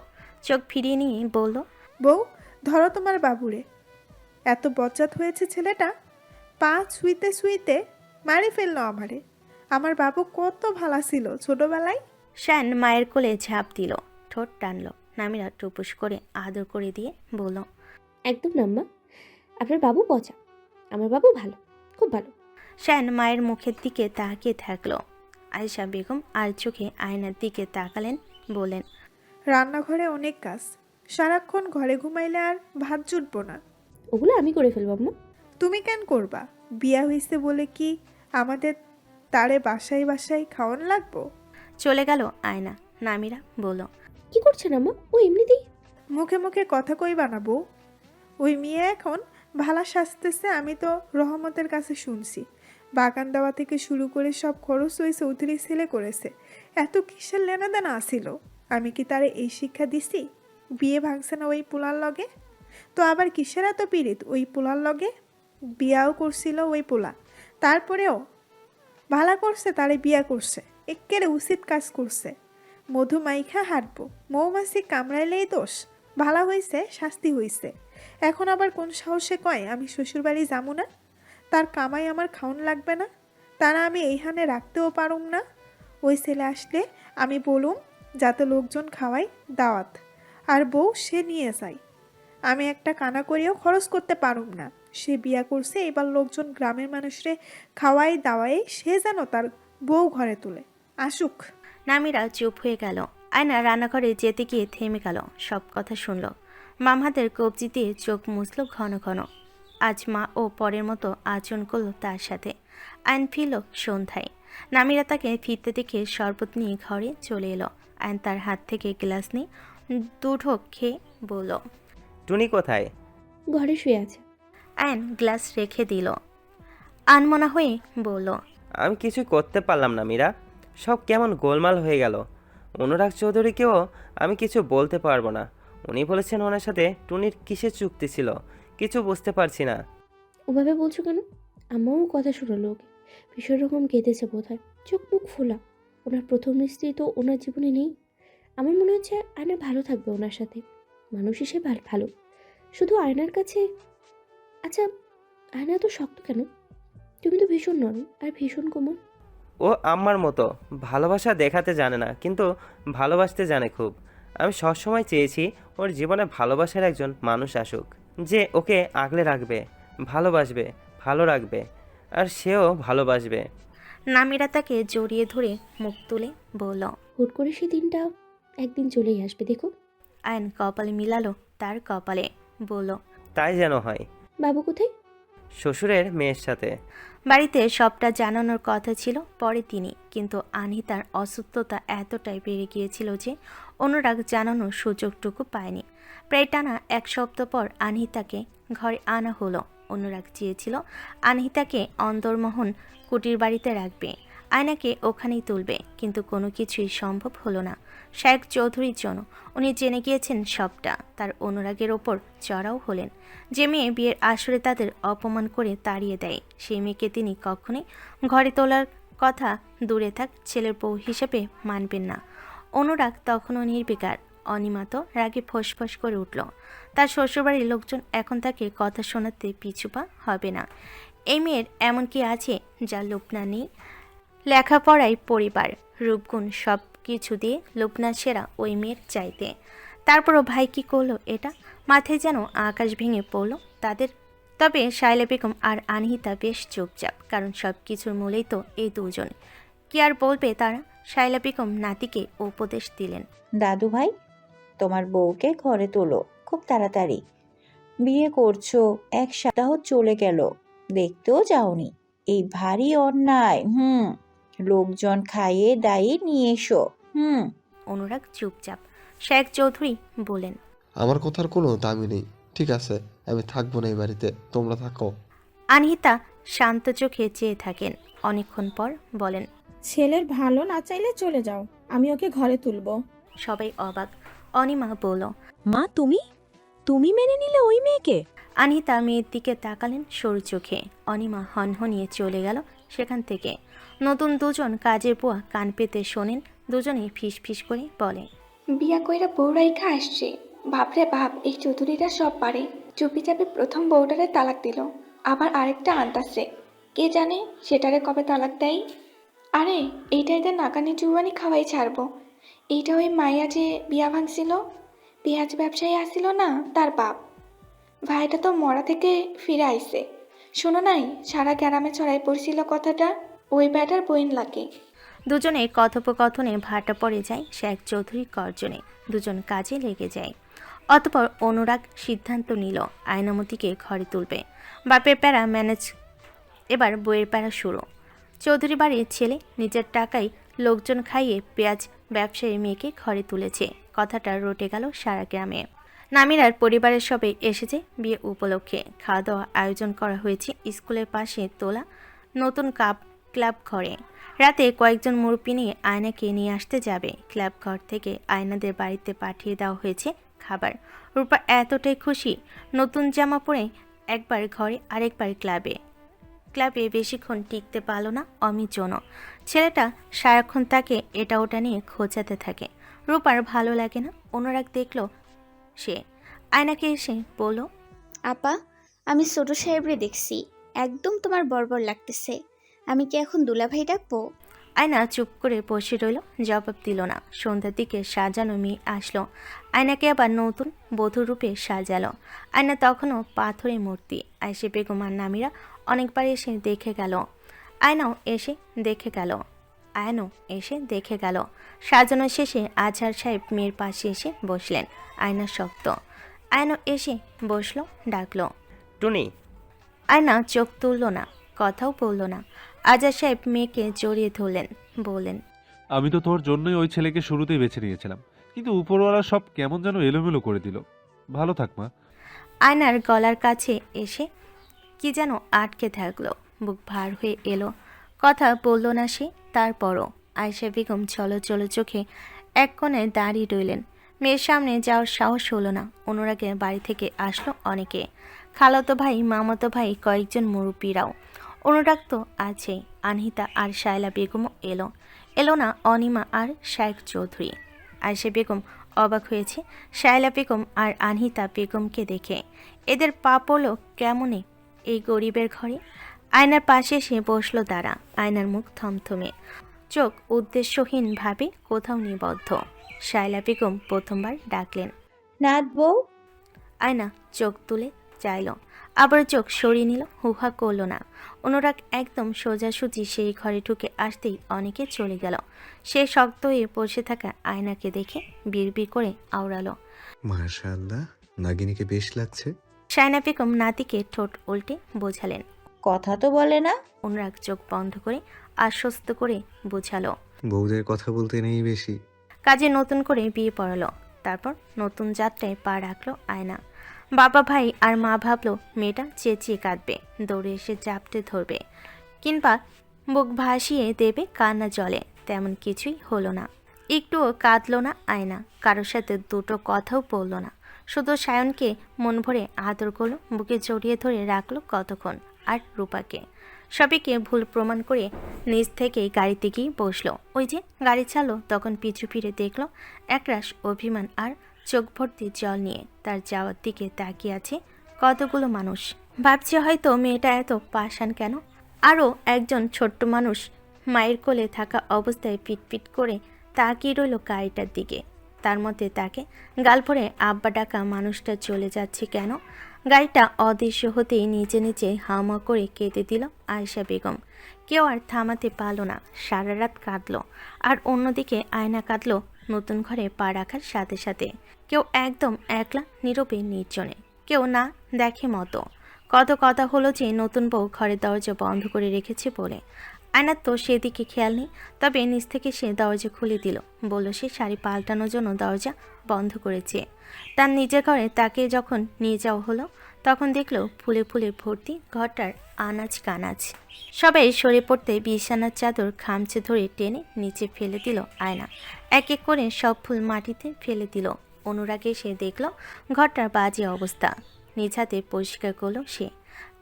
চোখ ফিরিয়ে নিয়ে বলল, বউ, ধরো তোমার বাবুরে। এত বজ্জাত হয়েছে ছেলেটা, পা ছুঁইতে ছুঁইতে মারি ফেললো আমারে। আমার বাবু কত ভালো ছিল ছোটবেলায়। শায়ন মায়ের কোলে ঝাঁপ দিল, ঠোঁট টানল। নামিরা টুপুস করে আদর করে দিয়ে বলল, একদম নাম্মা, আপনার বাবু পচা, আমার বাবু ভালো, খুব ভালো। শায়ন মায়ের মুখের দিকে তাকিয়ে থাকলো। আয়েশা বেগম আর চোখে আয়নার দিকে তাকালেন, বলেন, রান্নাঘরে অনেক কাজ, সারাক্ষণ ঘরে ঘুমাইলে আর ভাত জুটবো না। ওগুলো আমি করে ফেলবো আম্মা। তুমি কেন করবা? বিয়া হইছে বলে কি আমাদের তারে বাসায় বাসায় খাওয়ান লাগবো? চলে গেল আয়না। নামিরা বলল, কি করছেন আম্মা? ও এমনিতেই। মুখে মুখে কথা কই বানাবো? ওই মেয়ে এখন ভালা সাজতেছে, আমি তো রহমতের কাছে শুনছি। বাগান দেওয়া থেকে শুরু করে সব খরচ ওই চৌধুরী ছেলে করেছে। এত কিসের লেনাদেনা আসিল? আমি কি তারে এই শিক্ষা দিছি? বিয়ে ভাঙছে না ওই পোলার লগে? তো আবার কিসের এত পীড়িত ওই পোলার লগে? বিয়াও করছিল ওই পোলা, তারপরেও ভালা করছে তারে বিয়া করছে। এক্কেরে উচিত কাজ করছে। মধু মাইখা হাঁটবো, মৌমাছি কামড়াইলেই দোষ। ভালা হইছে, শাস্তি হইছে। এখন আবার কোন সাহসে কয় আমি শ্বশুরবাড়ি যাবো না? তার কামাই আমার খাওন লাগবে না? তারা আমি এইখানে রাখতেও পারুম না। ওই ছেলে আসলে আমি বলুম যাতে লোকজন খাওয়াই দাওয়াত, আর বউ সে নিয়ে যায়। আমি একটা কানা করিও খরচ করতে পারুম না। সে বিয়া করছে, এবার লোকজন গ্রামের মানুষরে খাওয়াই দাওয়াই সে যেন তার বউ ঘরে তুলে। আসুক। নামিরা চুপ হয়ে গেল। আয়না রান্নাঘরে যেতে গিয়ে থেমে গেল। সব কথা শুনল। মাম হাতের কবজি দিয়ে চোখ মুছল ঘন ঘন। আজ মা ও পরের মতো আচরণ করল তার সাথে। আয়ন ফিরল সন্ধ্যায়। নামিরা তাকে ফিরতে দেখে শরবত নিয়ে ঘরে চলে এলো। আয়ন তার হাত থেকে গ্লাস নিয়ে দুঢোক খেয়ে বলল, টুনি কোথায়? ঘরে শুয়ে আছে। আয়ন গ্লাস রেখে দিল। আনমনা হয়ে বলল, আমি কিছু করতে পারলাম না মীরা, সব কেমন গোলমাল হয়ে গেল। অনুরাগ চৌধুরীকেও আমি কিছু বলতে পারবো না। উনি বলেছেন ওনার সাথে টুনির কিসের চুক্তি ছিল, কিছু বুঝতে পারছি না। ওভাবে বলছো কেন? আম্মাও কথা শুনলো ওকে। ভীষণ রকম কেঁদেছে বোধহয়, চোখ মুখ ফোলা। ওনার প্রথম স্ত্রী তো ওনার জীবনে নেই। আমার মনে হচ্ছে আয়না ভালো থাকবে ওনার সাথে, মানুষ হিসেবে ভালো। শুধু আয়নার কাছে। আচ্ছা, আয়না তো শক্ত কেন? তুমি তো ভীষণ নরম আর ভীষণ কোমল। ও আমার মতো ভালোবাসা দেখাতে জানে না, কিন্তু ভালোবাসতে জানে খুব। আমি সবসময় চেয়েছি ওর জীবনে ভালোবাসার একজন মানুষ আসুক, যে ওকে আগলে রাখবে, ভালোবাসবে, ভালো রাখবে, আর সেও ভালোবাসবে। নামিরা তাকে জড়িয়ে ধরে মুখ তুলে বলল, হুট করে সেই দিনটা একদিন চলেই আসবে, দেখো। আয়ন কপালে মিলালো তার কপালে, বলল, তাই যেন হয়। বাবু কোথায়? শ্বশুরের মেয়ের সাথে। বাড়িতে সবটা জানানোর কথা ছিল পরে তিনি, কিন্তু আনহিতার অসুস্থতা এতটাই বেড়ে গিয়েছিল যে অনুরাগ জানানোর সুযোগটুকু পায়নি। প্রায় টানা এক সপ্তাহ পর আনহিতাকে ঘরে আনা হলো। অনুরাগ চেয়েছিল আনহিতাকে অন্দরমোহন কুটির বাড়িতে রাখবে, আয়নাকে ওখানেই তুলবে, কিন্তু কোনো কিছুই সম্ভব হলো না শায়েক চৌধুরীর জন্য। উনি জেনে গিয়েছেন সবটা, তার অনুরাগের ওপর চড়াও হলেন। যে মেয়ে বিয়ের আসরে তাদের অপমান করে তাড়িয়ে দেয়, সেই মেয়েকে তিনি কখনোই ঘরে তোলার কথা দূরে থাক ছেলের বউ হিসেবে মানবেন না। অনুরাগ তখনও নির্বিকার। অনিমা তো রাগে ফোঁস করে উঠল। তার শ্বশুরবাড়ির লোকজন এখন তাকে কথা শোনাতে পিছুপা হবে না। এই মেয়ের এমন কি আছে যা লোপনা নেই? লেখাপড়ায় পরিবার, রূপগুণ সব কিছু দিয়ে লোপনা সেরা ওই মেয়ের চাইতে। তারপরও ভাই কি করলো এটা? মাথায় যেন আকাশ ভেঙে পড়লো তাদের। তবে শায়লা বেগম আর আনহিতা বেশ চুপচাপ, কারণ সব কিছুর মূলেই তো এই দুজন। কি আর বলবে তারা? শায়লা বেগম নাতিকে উপদেশ দিলেন, দাদু ভাই, তোমার বউকে ঘরে তোলো খুব তাড়াতাড়ি। বিয়ে করছো, 1 সপ্তাহ চলে গেল, দেখতেও যাওনি। এই ভারী অন্যায়। লোকজন খাইয়ে দাইয়ে নিয়ে এসো। অনুরাগ চুপচাপ। শায়েক চৌধুরী বলেন, আমার কথার কোনো দামই নেই। ঠিক আছে, আমি থাকবো না এই বাড়িতে, তোমরা থাকো। আনহিতা শান্ত চোখে চেয়ে থাকেন। অনেকক্ষণ পর বলেন, ছেলের ভালো না চাইলে চলে যাও, আমি ওকে ঘরে তুলবো। সবাই অবাক। অনিমা বলল, মা তুমি মেনে নিলে ওই মেয়েকে? আনহিতা মেয়ের দিকে তাকালেন সরু চোখে। অনিমা হনহনিয়ে চলে গেল সেখান থেকে। নতুন দুজন কাজের বুয়া কান পেতে শোনেন। দুজনেই ফিস করে বলে, বিয়া কইরা বউ রাইখা আসছে। বাপরে বাপ, এই চৌধুরীরা সব পারে। চুপি চাপি প্রথম বউটারে তালাক দিল, আবার আরেকটা আনতাছে। কে জানে সেটারে কবে তালাক দেয়। আরে এইটা এদের নাকানি চুবানি খাওয়াই ছাড়বো। এইটা ওই মাইয়া যে বিয়া ভাঙছিল, পেঁয়াজ ব্যবসায়ী আসছিল না, তার বাপ। ভাইটা তো মরা থেকে ফিরে আইছে। শোনো নাই, সারা গ্রামে ছড়াই পড়ছিল কথাটা, ওই ব্যাটার বইন লাগে। দুজনে কথোপকথনে ভাটা পড়ে যায় শায়েক চৌধুরীর গর্জনে। দুজন কাজে লেগে যায়। অতপর অনুরাগ সিদ্ধান্ত নিল আয়নামতিকে ঘরে তুলবে। বাপের প্যারা ম্যানেজ, এবার বইয়ের প্যারা শুরু। চৌধুরী বাড়ির ছেলে নিজের টাকায় লোকজন খাইয়ে পেঁয়াজ ব্যবসায়ী মেয়েকে ঘরে তুলেছে। কথাটা রটে গেল সারা গ্রামে। নামিরার পরিবারের সবাই এসেছে বিয়ে উপলক্ষে। খাওয়া দাওয়া আয়োজন করা হয়েছে স্কুলের পাশে তোলা নতুন ক্লাব ঘরে। রাতে কয়েকজন মুরব্বি নিয়ে আয়নাকে নিয়ে আসতে যাবে। ক্লাব ঘর থেকে আয়নাদের বাড়িতে পাঠিয়ে দেওয়া হয়েছে খাবার। রূপা এতটাই খুশি, নতুন জামা পরে একবার ঘরে আরেকবার ক্লাবে বেশিক্ষণ টিকতে পারল না অমিজনও। ছেলেটা সারাক্ষণ তাকে এটা ওটা নিয়ে খোঁচাতে থাকে। রূপার ভালো লাগে না। অনুরাগ দেখল সে, আয়নাকে এসে বলল, আপা, আমি ছোট সাহেবরে দেখছি, একদম তোমার বর্বর লাগতেছে। আমি কি এখন দুলাভাই ডাকবো? আয়না চুপ করে বসে রইল, জবাব দিল না। সন্ধ্যার দিকে সাজানো মেয়ে আসলো। আয়নাকে আবার নতুন বধূরূপে সাজালো। আয়না তখনও পাথরের মূর্তি। আয়েশা বেগম আর নামিরা অনেকবার এসে দেখে গেল। আয়নাও এসে দেখে গেল। সাজানো শেষে আজহার সাহেব মেয়ের পাশে এসে বসলেন। আয়না শক্ত। আয়না এসে বসলো, ডাকলো, টুনি। আয়না চোখ তুলল না, কথাও বলল না। আজহার সাহেব মেয়েকে জড়িয়ে ধরলেন, বললেন, আমি তো তোর জন্যই ওই ছেলেকে শুরুতেই বেছে নিয়েছিলাম, কিন্তু উপরওয়ালা সব কেমন যেন এলোমেলো করে দিল। ভালো থাক মা। আয়নার গলার কাছে এসে কি যেন আটকে থাকলো। বুক ভার হয়ে এলো। কথা বলল না সে। তারপরও আয়েশা বেগম চলো চোখে এক কোণে দাঁড়িয়ে রইলেন। মেয়ের সামনে যাওয়ার সাহস হলো না। অনুরাগের বাড়ি থেকে আসলো অনেকে, খালাতো ভাই, মামাতো ভাই, কয়েকজন মুরব্বীরাও। অনুরাগ তো আছেই। আনহিতা আর শায়লা বেগমও এলো না অনিমা আর শায়েখ চৌধুরী। আয়েশা বেগম অবাক হয়েছে শায়লা বেগম আর আনহিতা বেগমকে দেখে। এদের পা পড়ল কেমনে এই গরিবের ঘরে? আয়নার পাশে এসে বসলো তারা। আয়নার মুখ থমথমে, চোখ উদ্দেশ্যহীনভাবে কোথাও নিবদ্ধ। শায়লা বেগম প্রথমবার ডাকলেন, নাত বউ। আয়না চোখ তুলে চাইল, আবার চোখ সরিয়ে নিল, হুহা করল না। অনুরাগ একদম সোজাসুজি সেই ঘরে ঢুকে আসতেই অনেকে চলে গেল। সে শক্ত হয়ে বসে থাকা আয়নাকে দেখে বিড়বিড় করে আওড়ালো, মাশাআল্লাহ, নাগিনীকে বেশ লাগছে। শায়না বেগম নাতিকে ঠোঁট উল্টে বোঝালেন, কথা তো বলে না। অনুরাগ চোখ বন্ধ করে আশ্বস্ত করে বোঝালো, বউদের কথা বলতে নেই বেশি। কাজে নতুন করে বিয়ে পড়ালো। তারপর নতুন যাত্রায় পা রাখলো আয়না। বাবা, ভাই আর মা ভাবলো মেয়েটা চেঁচিয়ে কাঁদবে, দৌড়ে এসে জাপটে ধরবে, কিংবা বুক ভাসিয়ে দেবে কান্না জলে। তেমন কিছুই হলো না। একটুও কাঁদলো না আয়না, কারোর সাথে দুটো কথাও বলল না। শুধু সায়নকে মন ভরে আদর করলো, বুকে জড়িয়ে ধরে রাখলো কতক্ষণ। আর রূপাকে সবাইকে ভুল প্রমাণ করে নিজ থেকেই গাড়িতে গিয়ে বসলো। ওই যে গাড়ি চালো, তখন পিছু ফিরে দেখলো একরাশ অভিমান আর চোখ ভর্তি জল নিয়ে তার যাওয়ার দিকে তাকিয়ে আছে কতগুলো মানুষ। ভাবছে হয়তো মেয়েটা এত পাষাণ কেন। আরও একজন ছোট্ট মানুষ মায়ের কোলে থাকা অবস্থায় পিটপিট করে তাকিয়ে রইল গাড়িটার দিকে। তার মধ্যে তাকে গাল ভরে আব্বা ডাকা মানুষটা চলে যাচ্ছে কেন? গাড়িটা অদৃশ্য হতেই নিচে নিচে হাওয়া করে কেঁদে দিল আয়েশা বেগম। কেউ আর থামাতে পারল না, সারা রাত কাঁদল। আর অন্যদিকে আয়না কাঁদল নতুন ঘরে পা রাখার সাথে সাথে। কেউ একদম একলা, নীরবে, নির্জনে, কেউ না দেখে মতো। কত কথা হলো যে নতুন বউ ঘরের দরজা বন্ধ করে রেখেছে বলে। আয়নার তো সেদিকে খেয়াল নেই। তবে নিচ থেকে সে দরজা খুলে দিল, বলল সে শাড়ি পাল্টানোর জন্য দরজা বন্ধ করেছে। তার নিজের ঘরে তাকে যখন নিয়ে যাওয়া হলো, তখন দেখলো ফুলে ফুলে ভর্তি ঘরটার আনাজ কানাজ। সবাই সরে পড়তে বিছানার চাদর খামচে ধরে টেনে নিচে ফেলে দিল আয়না। এক এক করে সব ফুল মাটিতে ফেলে দিল। অনুরাগে সে দেখলো ঘরটার বাজে অবস্থা। নিজ হাতে পরিষ্কার করলো সে।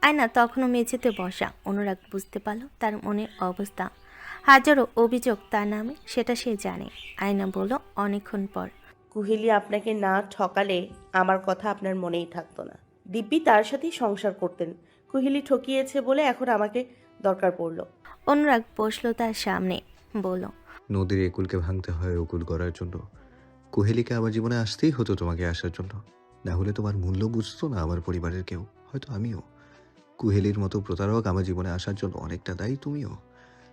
আয়না তখনও মেঝেতে বসা। অনুরাগ বুঝতে পারল তার মনের অবস্থা। হাজারো অভিযোগ তার নামে, সেটা সে জানে। আয়না বলল অনেকক্ষণ পর, কুহেলি আপনাকে না ঠকালে আমার কথা আপনার মনেই থাকতো না। দিব্যি তার সাথেই সংসার করতেন। কুহেলি ঠকিয়েছে বলে এখন আমাকে দরকার পড়লো। অনুরাগ বসলো তার সামনে, বলল, নদীর একুলকে ভাঙতে হয় উকুল করার জন্য। কুহেলিকে আমার জীবনে আসতেই হতো তোমাকে আসার জন্য, না হলে তোমার মূল্য বুঝতো না আমার পরিবারের কেউ, হয়তো আমিও। কুহেলির মতো প্রতারক আমার জীবনে আসার জন্য অনেকটা দায়ী তুমিও।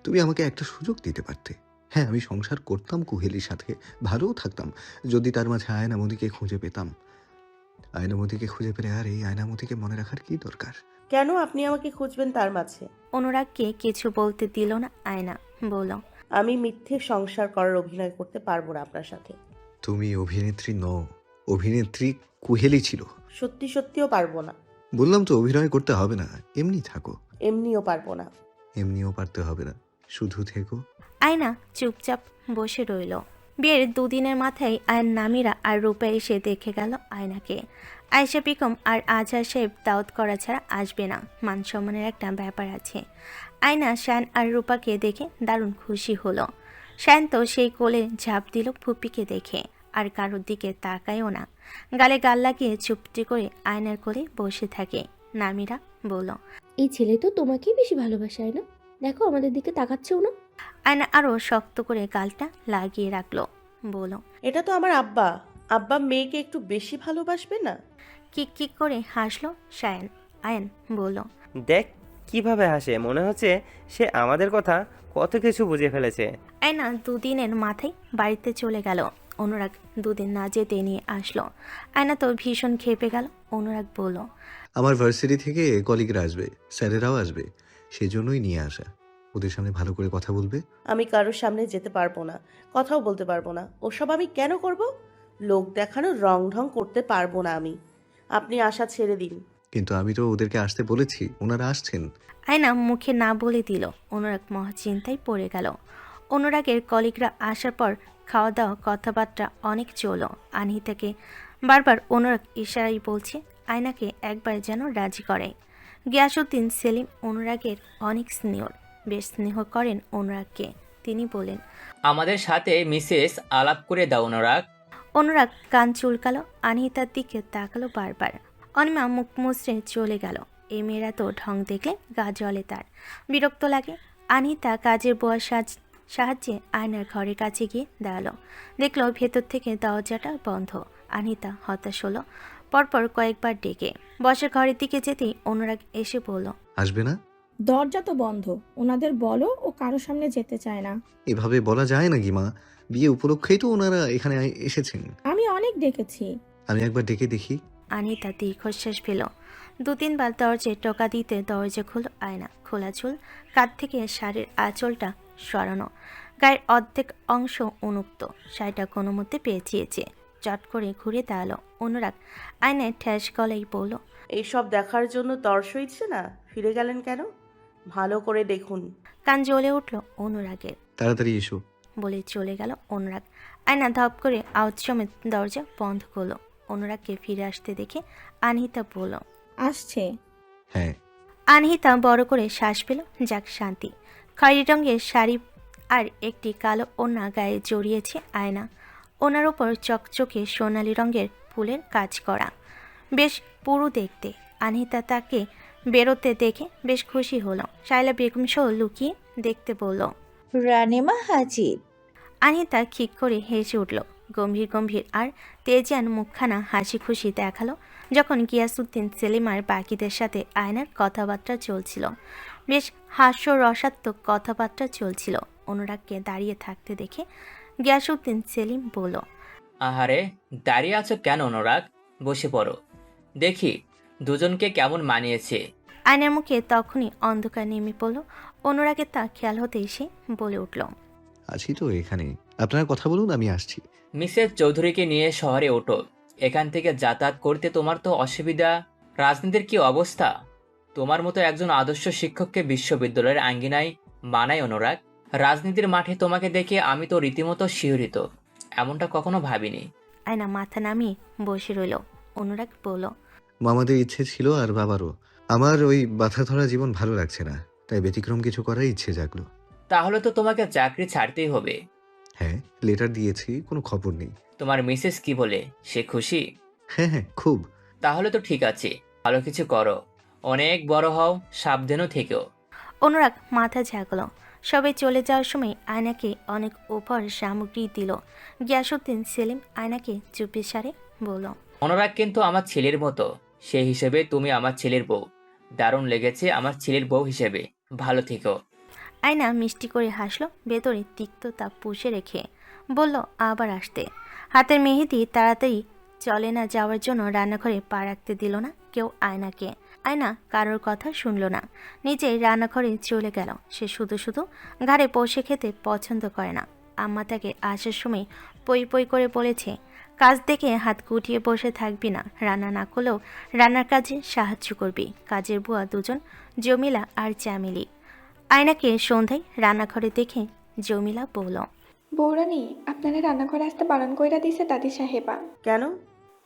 তুমি আমাকে একটা সুযোগ দিতে পারতে। হ্যাঁ, আমি সংসার করতাম কুহেলির সাথে, ভালোও থাকতাম যদি তার মাঝে আয়নামতিকে খুঁজে পেতাম। আয়নামতিকে খুঁজে পেলে আর এই আয়নামতিকে মনে রাখার কি দরকার? কেন আপনি আমাকে খুঁজবেন তার মাঝে? অনুরাগকে কিছু বলতে দিল না আয়না, বলল, আমি মিথ্যে সংসার করার অভিনয় করতে পারবো না আপনার সাথে। তুমি অভিনেত্রী নও, অভিনেত্রী কুহেলি ছিল। সত্যি সত্যিও পারবো না। বললাম তো অভিনয় করতে হবে না, এমনি থাকো। এমনিও পারবো না। এমনিও পারতে হবে না, শুধু থেকো। আয়না চুপচাপ বসে রইল। বিয়ের দুদিনের মাথায় আয়ন নামিরা আর রূপা এসে দেখে গেল আয়নাকে। আয়েশা বেগম আর আজহার সাহেব দাওয়াত করা ছাড়া আসবে না, মান সম্মানের একটা ব্যাপার আছে। আয়না শায়ন আর রূপাকে দেখে দারুণ খুশি হলো। শায়ন তো সেই কোলে ঝাঁপ দিল ফুপিকে দেখে, আর কারোর দিকে তাকায়ও না। গালে গাল লাগিয়ে চুপটি করে আয়নার কোলে বসে থাকে। নামিরা বলল, এই ছেলে তো তোমাকেই বেশি ভালোবাসায় না, দেখো আমাদের দিকে তাকাচ্ছেও না। আয়না আরও শক্ত করে গালটা লাগিয়ে রাখলো, বলল, এটা তো আমার আব্বা। আব্বা মেয়েকে একটু বেশি ভালোবাসবে না? কিক কিক করে হাসলো শায়ন। আয়ন বলল, দেখ কিভাবে হাসে, মনে হচ্ছে সে আমাদের কথা কত কিছু বুঝে ফেলেছে। আয়না দুদিনের মাথায় বাড়িতে চলে গেল। অনুরাগ দুদিন না যেতে নিয়ে আসলো। আয়না তো ভীষণ খেপে গেল। অনুরাগ বলল, আমার ভার্সিটি থেকে কলিগরা আসবে, স্যারেরাও আসবে, সেজন্যই নিয়ে আসা। ওদের সামনে ভালো করে কথা বলবে। আমি কারোর সামনে যেতে পারবো না, কথাও বলতে পারবো না। ওসব আমি কেন করব? লোক দেখানো রং ঢং করতে পারবো না আমি। আপনি আশা ছেড়ে দিন। কিন্তু আমি তো ওদেরকে আসতে বলেছি, ওনারা আসছেন। আয়না মুখে না বলে দিল। অনুরাগ মহাচিন্তায় পড়ে গেল। অনুরাগের কলিগরা আসার পর খাওয়া দাওয়া কথাবার্তা অনেক চলো। আনহিতাকে বারবার অনুরাগ ইশারাই বলছে আয়নাকে একবার যেন রাজি করে। গিয়াসউদ্দিন সেলিম অনুরাগের অনেক সিনিয়র, বেশ স্নেহ করেন অনুরাগকে। তিনি বলেন, আমাদের সাথে মিসেস আলাপ করে দাও অনুরাগ। অনুরাগ কান চুলকালো, আনহিতার দিকে তাকালো বারবার। অনিমা মুখ মুচড়ে চলে গেল। এই মেয়েরা তো ঢং দেখলে গা জ্বলে তার, বিরক্ত লাগে। আনহিতা কাজের বুয়ার সাহায্যে আয়নার ঘরের কাছে গিয়ে দাঁড়ালো। দেখলো ভেতর থেকে দরজাটা বন্ধ। আনহিতা হতাশ হলো। পরপর কয়েকবার ডেকে বসার ঘরের দিকে যেতেই অনুরাগ এসে বলল, আসবে না? দরজা তো বন্ধ, ওনাদের বলো ও কারো সামনে যেতে চায় না। এভাবে বলা যায় নাকি মা? বিয়ে উপলক্ষেই তো ওনারা এখানে এসেছেন। আমি অনেক ডেকেছি। আমি একবার ডেকে দেখি। আনিতা দীর্ঘশ্বাস ফেল। 2-3 বার দরজায় টোকা দিতে দরজা খুলল আয়না। খোলা চুল, কাঁধ থেকে শাড়ির আঁচলটা সরানো, গায়ের অর্ধেক অংশ উন্মুক্ত, শাড়িটা কোনো মতে পেঁচিয়েছে। চট করে ঘুরে দাঁড়ালো। অনুরাগ আয়নায় ঠ্যাস গলায় বলল, এইসব দেখার জন্য তর্স হইছে না? ফিরে গেলেন কেন? ভালো করে দেখুন। কান জ্বলে উঠল অনুরাগের। তাড়াতাড়ি এসো বলে চলে গেল অনুরাগ। আয়না ধপ করে আওয়াজ সমেত দরজা বন্ধ করলো। অনুরাগকে ফিরে আসতে দেখে আনহিতা বলল, আসছে। হ্যাঁ। আনহিতা বড় করে শ্বাস পেল, যাক শান্তি। খয়েরি রঙের শাড়ি আর একটি কালো ওড়না গায়ে জড়িয়েছে আয়না। ওনার ওপর চকচকে সোনালি রঙের ফুলের কাজ করা, বেশ পুরু দেখতে। আনহিতা তাকে বেরোতে দেখে বেশ খুশি হলো। শায়লা বেগম সহ লুকিয়ে দেখতে বলল, রানেমা হাজির। আনহিতা খিক করে হেসে উঠল। গম্ভীর গম্ভীর আর তেজান মুখখানা হাসি খুশি দেখালো যখন গিয়াসউদ্দিন সেলিম আর বাকিদের সাথে আয়নার কথাবার্তা চলছিল। বেশ হাস্যরসাত্মক কথাবার্তা চলছিল। অনুরাগকে দাঁড়িয়ে থাকতে দেখে গিয়াসউদ্দিন সেলিম বলল, আহারে, দাঁড়িয়ে আছো কেন অনুরাগ? বসে পড়ো, দেখি দুজনকে কেমন মানিয়েছে। আয়নার মুখে তখনই অন্ধকার নেমে পড়ল। অনুরাগের তা খেয়াল হতেই সে বলে উঠল, আছি তো এখানে, আপনারা কথা বলুন, আমি আসছি। মিসেস চৌধুরীকে নিয়ে শহরে ওঠো। এখান থেকে যাতায়াত করতে তোমার তো অসুবিধা। রাজনীতির কি অবস্থা? তোমার মতো একজন আদর্শ শিক্ষককে বিশ্ববিদ্যালয়ের আঙ্গিনায় মানায় অনুরাগ। রাজনীতির মাঠে তোমাকে দেখে আমি তো রীতিমতো শিহরিত, এমনটা কখনো ভাবিনি। আয়না মাথা নামিয়ে বসে রইল। অনুরাগ বলল, মামাদের ইচ্ছে ছিল আর বাবারও। আমার ওই বাধা ধরা জীবন ভালো লাগছে না, তাই ব্যতিক্রম কিছু করার ইচ্ছে জাগলো। তাহলে তো তোমাকে চাকরি ছাড়তেই হবে। হ্যাঁ, লেটার দিয়েছি, কোনো খবর নেই। তোমার মিসেস কি বলে? সে খুশি? হ্যাঁ হ্যাঁ, খুব। তাহলে তো ঠিক আছে, ভালো কিছু করো, অনেক বড় হও, সাবধানও থেকেও। অনুরাগ মাথা ঝাঁকল। সবাই চলে যাওয়ার সময় আয়নাকে অনেক উপহার সামগ্রী দিল। গিয়াসউদ্দিন সেলিম আয়নাকে চুপি সারে বলল, অনুরাগ কিন্তু আমার ছেলের মতো, সেই হিসেবে তুমি আমার ছেলের বউ। দারুণ লেগেছে আমার ছেলের বউ হিসেবে, ভালো থেকো। আয়না মিষ্টি করে হাসলো, ভেতরে তিক্ততা পুষে রেখে বলল আবার আসতে। হাতের মেহেদি তাড়াতাড়ি চলে না যাওয়ার জন্য রান্নাঘরে পা রাখতে দিল না কেউ আয়নাকে। আয়না কারোর কথা শুনল না, নিজেই রান্নাঘরে চলে গেল। সে শুধু শুধু ঘাড়ে বসে খেতে পছন্দ করে না। আম্মা তাকে আসার সময় পই পই করে বলেছে, কাজ দেখে হাত গুটিয়ে বসে থাকবি না, রান্না না করলেও রান্নার কাজে সাহায্য করবি। কাজের বুয়া দুজন, জমিলা আর চামেলি। আয়নাকে সন্ধ্যায় রান্নাঘরে দেখে জমিলা বলল, বৌরানী, আপনারা রান্নাঘরে আসতে বারণ কইরা দিছে দাদি সাহেবা। কেন?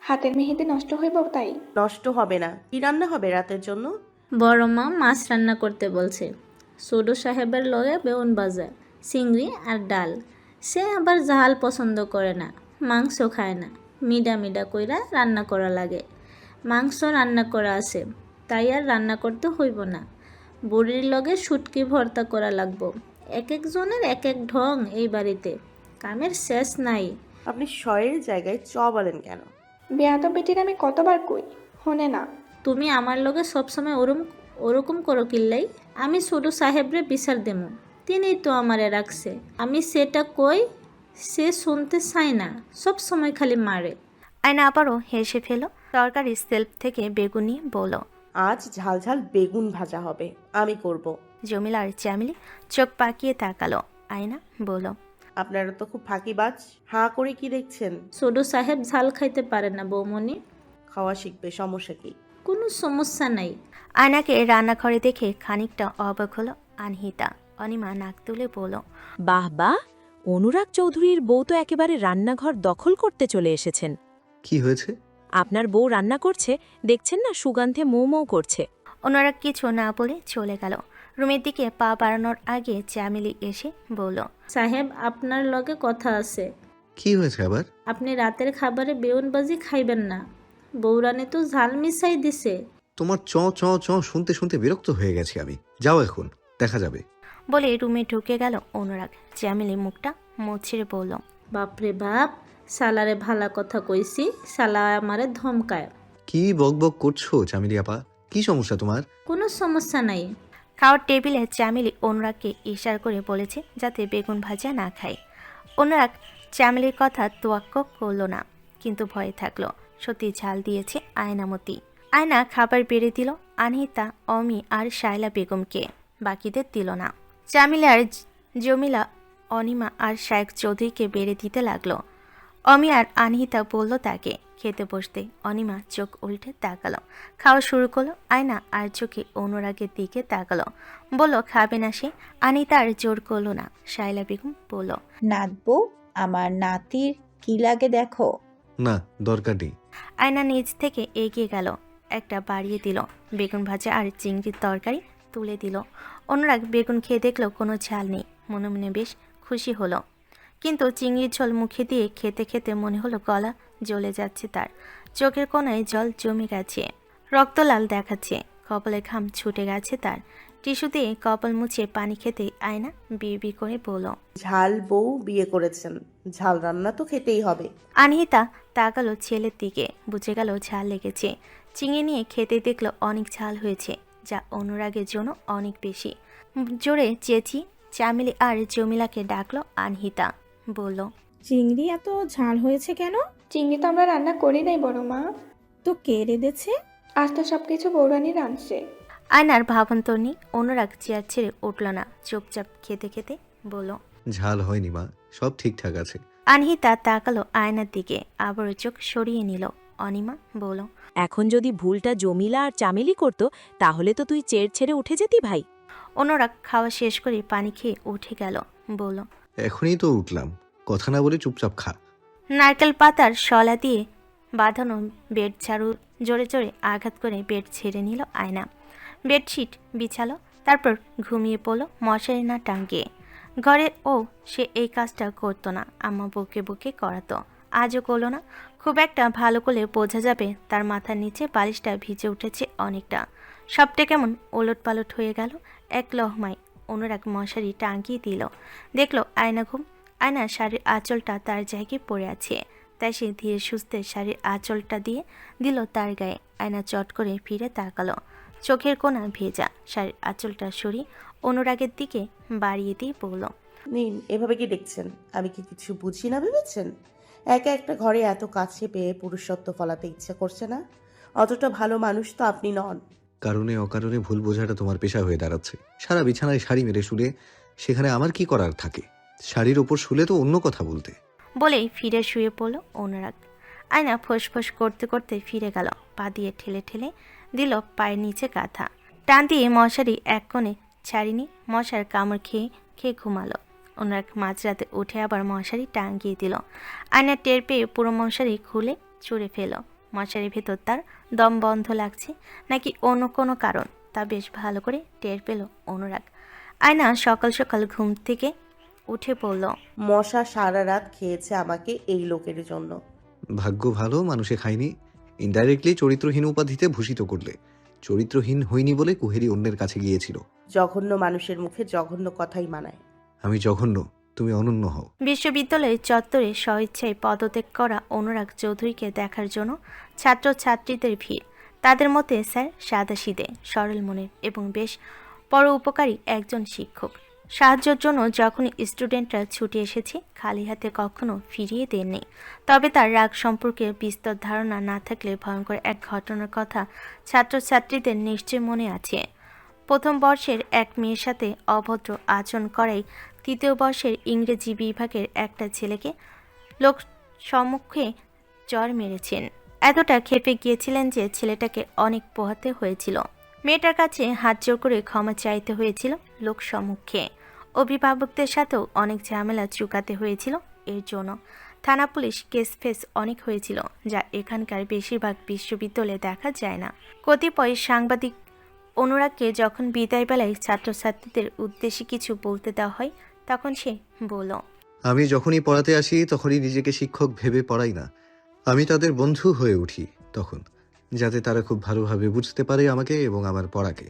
হাতের মেহেদি নষ্ট হইব তাই। নষ্ট হবে না। কি রান্না হবে রাতের জন্য? বড় মা মাছ রান্না করতে বলছে। ছোট সাহেবের লগে বেগুন ভাজা, চিংড়ি আর ডাল। সে আবার ঝাল পছন্দ করে না, মাংস খায় না। মিডা মিডা কইরা রান্না করা লাগে। মাংস রান্না করা আছে, তাই আর রান্না করতে হইব না। বুড়ির লগে শুটকি ভর্তা করা লাগবো। এক একজনের এক এক ঢং এই বাড়িতে, কামের শেষ নাই। আপনি শয়ের জায়গায় চ বলেন কেন? বেয়াদব বেটির আমি কতবার কই, হনে না। তুমি আমার লগে সবসময় ওরকম করো কিল্লাই? আমি ছোট সাহেবরে বিচার দেমু, তিনিই তো আমারে রাখছে। আমি সেটা কই, সে শুনতে চায় না, সব সময় খালি মারে। আয়না আবারও হেসে ফেল। তরকারি সেলফ থেকে বেগুন নিয়ে বলল, আজ ঝাল ঝাল বেগুন ভাজা হবে, আমি করব। জমিলা আর চামেলি চোখ পাকিয়ে তাকালো। আয়না বলল, আপনারা তো খুব ফাঁকিবাজ, হাঁ করে কি দেখছেন? ছোট সাহেব ঝাল খাইতে পারে না বৌমনি। খাওয়া শিখবে, সমস্যা কি? কোনো সমস্যা নাই। আয়নাকে রান্নাঘরে দেখে খানিকটা অবাক হলো আনহিতা। অনিমা নাক তুলে বলল, বাহ বাহ, অনুরাগ চৌধুরীর বউ তো একেবারে রান্নাঘর দখল করতে চলে এসেছেন। কি হয়েছে? আপনার বউ রান্না করছে, দেখছেন না সুগন্ধে মৌ মৌ করছে। ওনারা কিছু না বলে চলে গেল। রুমের দিকে পা বাড়ানোর আগে চামেলি এসে বলল, সাহেব, আপনার লগে কথা আছে। কি হয়েছে আবার? আপনি রাতের খাবারে বেগুন ভাজি খাইবেন না। বৌরানি তো ঝাল মিশাই দিছে। তোমার চ চ চ শুনতে শুনতে বিরক্ত হয়ে গেছি আমি। যাও এখন, দেখা যাবে। বলে রুমে ঢুকে গেল অনুরাগ। চামেলি মুখটা মুছড়ে বলল, বাপরে বাপ, সালারে ভালা কথা কইছি, সালা আমারে ধমকায়। কি বকবক করছো চামেলি আপা? কি সমস্যা তোমার? কোনো সমস্যা নাই। খাওয়ার টেবিলে চামেলি অনুরাগকে ইশারা করে বলেছে যাতে বেগুন ভাজা না খায়। অনুরাগ চামেলির কথা তোয়াক্ক করল না, কিন্তু ভয়ে থাকলো। সত্যি ঝাল দিয়েছে আয়নামতি। আয়না খাবার বেড়ে দিল আনহিতা, অমি আর শায়লা বেগমকে, বাকিদের দিল না। চামেলি আর জমিলা অনিমা আর শায়েক চৌধুরীকে বেড়ে দিতে লাগলো। অমি আর আনহিতা বলল তাকে খেতে বসতে। অনিমা চোখ উল্টে তাকালো, খাওয়া শুরু করলো। আয়না আর চোখে অনুরাগের দিকে তাকালো, বলল খাবে না সে। আনিতা আর জোর করলো না। শায়লা বেগম বলল, নাতবো, আমার নাতির কি লাগে দেখো। না, দরকার নেই। আয়না নিজ থেকে এগিয়ে গেল, একটা বাড়িয়ে দিল। বেগুন ভাজা আর চিংড়ির তরকারি তুলে দিল। অনুরাগ বেগুন খেয়ে দেখলো কোনো ঝাল নেই। মনে মনে বেশ খুশি হলো, কিন্তু চিংড়ির ঝোল মুখে দিয়ে খেতে খেতে মনে হলো গলা জ্বলে যাচ্ছে তার। চোখের কোণায় জল জমে গেছে, রক্তলাল দেখাচ্ছে, কপালে ঘাম ছুটে গেছে তার। টিস্যু দিয়ে কপাল মুছে পানি খেতে আয়না বিড় করে বলল, ঝাল বউ বিয়ে করেছেন, ঝাল রান্না তো খেতেই হবে। আনহিতা তাকালো ছেলের দিকে, বুঝে গেল ঝাল লেগেছে। চিংড়ি নিয়ে খেতে দেখলো অনেক ঝাল হয়েছে, যা অনুরাগের জন্য অনেক বেশি। জোরে চেঁচি চামেলি আর জমিলাকে ডাকলো আনহিতা। বলল, চিংড়ি এত ঝাল হয়েছে কেন? চিংড়ি তো আমরা রান্না করি নাই বড় মা। তো কে রেঁধেছে? আজ তো সবকিছু বৌরানি রাঁধছে। আয়নার ভাবান্তর নেই। অনুরাগ চেয়ার ছেড়ে উঠল না, চুপচাপ খেতে খেতে বলল, ঝাল হয়নি মা, সব ঠিকঠাক আছে। আনহিতা তাকালো আয়নার দিকে, আবারও চোখ সরিয়ে নিল। অনিমা বলল, এখন যদি ভুলটা জমিলা আর চামেলি করতো, তাহলে তো তুই চেয়ার ছেড়ে উঠে যেতি ভাই। অনুরাগ খাওয়া শেষ করে পানি খেয়ে উঠে গেল, বলল, এখনই তো উঠলাম, কথা না বলে চুপচাপ খা। নারকেল পাতার শলা দিয়ে বাঁধানো বেড ঝাড়ু জোরে জোরে আঘাত করে বেড ছেড়ে নিল আয়না। বেডশিট বিছালো, তারপর ঘুমিয়ে পড়লো মশারি না টাঙ্গিয়ে। ঘরে সে এই কাজটা করতো না, আম্মা বকে বকে করাতো, আজও করলো না। খুব একটা ভালো করে বোঝা যাবে তার মাথার নিচে বালিশটা ভিজে উঠেছে অনেকটা। সবটা কেমন ওলট পালট হয়ে গেল এক লহমায়। অনুরাগ মশারি টাঙ্গিয়ে দিল, দেখলো আয়না ঘুম। আয়না শাড়ির আঁচলটা তার জায়গায় পড়ে আছে, তাই সে ধীরে সুস্থে শাড়ির আঁচলটা দিয়ে দিল তার গায়ে। আয়না চট করে ফিরে তাকালো, চোখের কোণা ভেজা। শাড়ির আঁচলটা সরিয়ে অনুরাগের দিকে বাড়িয়ে দিয়ে বলল, নিন, এভাবে কি দেখছেন? আমি কি কিছু বুঝি না ভেবেছেন? একা একটা ঘরে এত কাছে পেয়ে পুরুষত্ব ফলাতে ইচ্ছে করছে না? অতটা ভালো মানুষ তো আপনি নন। কারণে অকারণে ভুল বোঝাটা তোমার পেশা হয়ে দাঁড়াচ্ছে। সারা বিছানায় শাড়ি মেরে শুলে সেখানে আমার কি করার থাকে? শাড়ির ওপর শুলে তো অন্য কথা বলতে। বলেই ফিরে শুয়ে পড়ল অনুরাগ। আয়না ফোঁস করতে করতে ফিরে গেল, পা দিয়ে ঠেলে ঠেলে দিল পায়ের নিচে গাঁথা। টান দিয়ে মশারি এক কোণে ছাড়িনি, মশার কামড় খেয়ে খেয়ে ঘুমালো। অনুরাগ মাঝরাতে উঠে আবার মশারি টাঙিয়ে দিল। আয়না টের পেয়ে পুরো মশারি খুলে ছুঁড়ে ফেল। মশারির ভেতর তার দম বন্ধ লাগছে নাকি অন্য কোনো কারণ, তা বেশ ভালো করে টের পেল অনুরাগ। আয়না সকাল সকাল ঘুম থেকে উঠে পড়ল। মশা সারা রাত খেয়েছে আমাকে এই লোকের জন্য। ভাগ্য ভালো মানুষে খায়নি, ইনডাইরেক্টলি চরিত্রহীন উপাধিতে ভূষিত করলে। চরিত্রহীন হইনি বলে কুহেরি অন্যের কাছে গিয়েছিল। জঘন্য মানুষের মুখে জঘন্য কথাই মানায়। আমি জঘন্য, তুমি অনন্য হও। বিশ্ববিদ্যালয়ের চত্বরে স্বইচ্ছায় পদত্যাগ করা অনুরাগ চৌধুরীকে দেখার জন্য ছাত্রছাত্রীদের ভিড়। তাদের মধ্যে স্যার সাদাসিধে, সরল মনের এবং বেশ পরোপকারী একজন শিক্ষক। সাহায্যের জন্য যখনই স্টুডেন্টরা ছুটে এসেছে খালি হাতে কখনো ফিরিয়ে দেননি। তবে তার রাগ সম্পর্কে বিস্তর ধারণা না থাকলে ভয়ঙ্কর এক ঘটনার কথা ছাত্রছাত্রীদের নিশ্চয় মনে আছে। প্রথম বর্ষের এক মেয়ের সাথে অভদ্র আচরণ করাই তৃতীয় বর্ষের ইংরেজি বিভাগের একটা ছেলেকে লোক সম্মুখে চড় মেরেছেন। এতটা ক্ষেপে গিয়েছিলেন যে ছেলেটাকে অনেক পোহাতে হয়েছিল। মেয়েটার কাছে হাত জোর করে ক্ষমা চাইতে হয়েছিল লোক সম্মুখে। অভিভাবকদের সাথেও অনেক ঝামেলা চুকাতে হয়েছিল এর জন্য। থানা পুলিশ কেস ফেস অনেক হয়েছিল, যা এখানকার বেশিরভাগ বিশ্ববিদ্যালয়ে দেখা যায় না। কতিপয় সাংবাদিক অনুরাগকে যখন বিদায়বেলায় ছাত্রছাত্রীদের উদ্দেশ্যে কিছু বলতে দেওয়া হয় তখন সে বলল, আমি যখনই পড়াতে আসি তখনই নিজেকে শিক্ষক ভেবে পড়াই না, আমি তাদের বন্ধু হয়ে উঠি তখন, যাতে তারা খুব ভালোভাবে বুঝতে পারে আমাকে এবং আমার পড়াকে।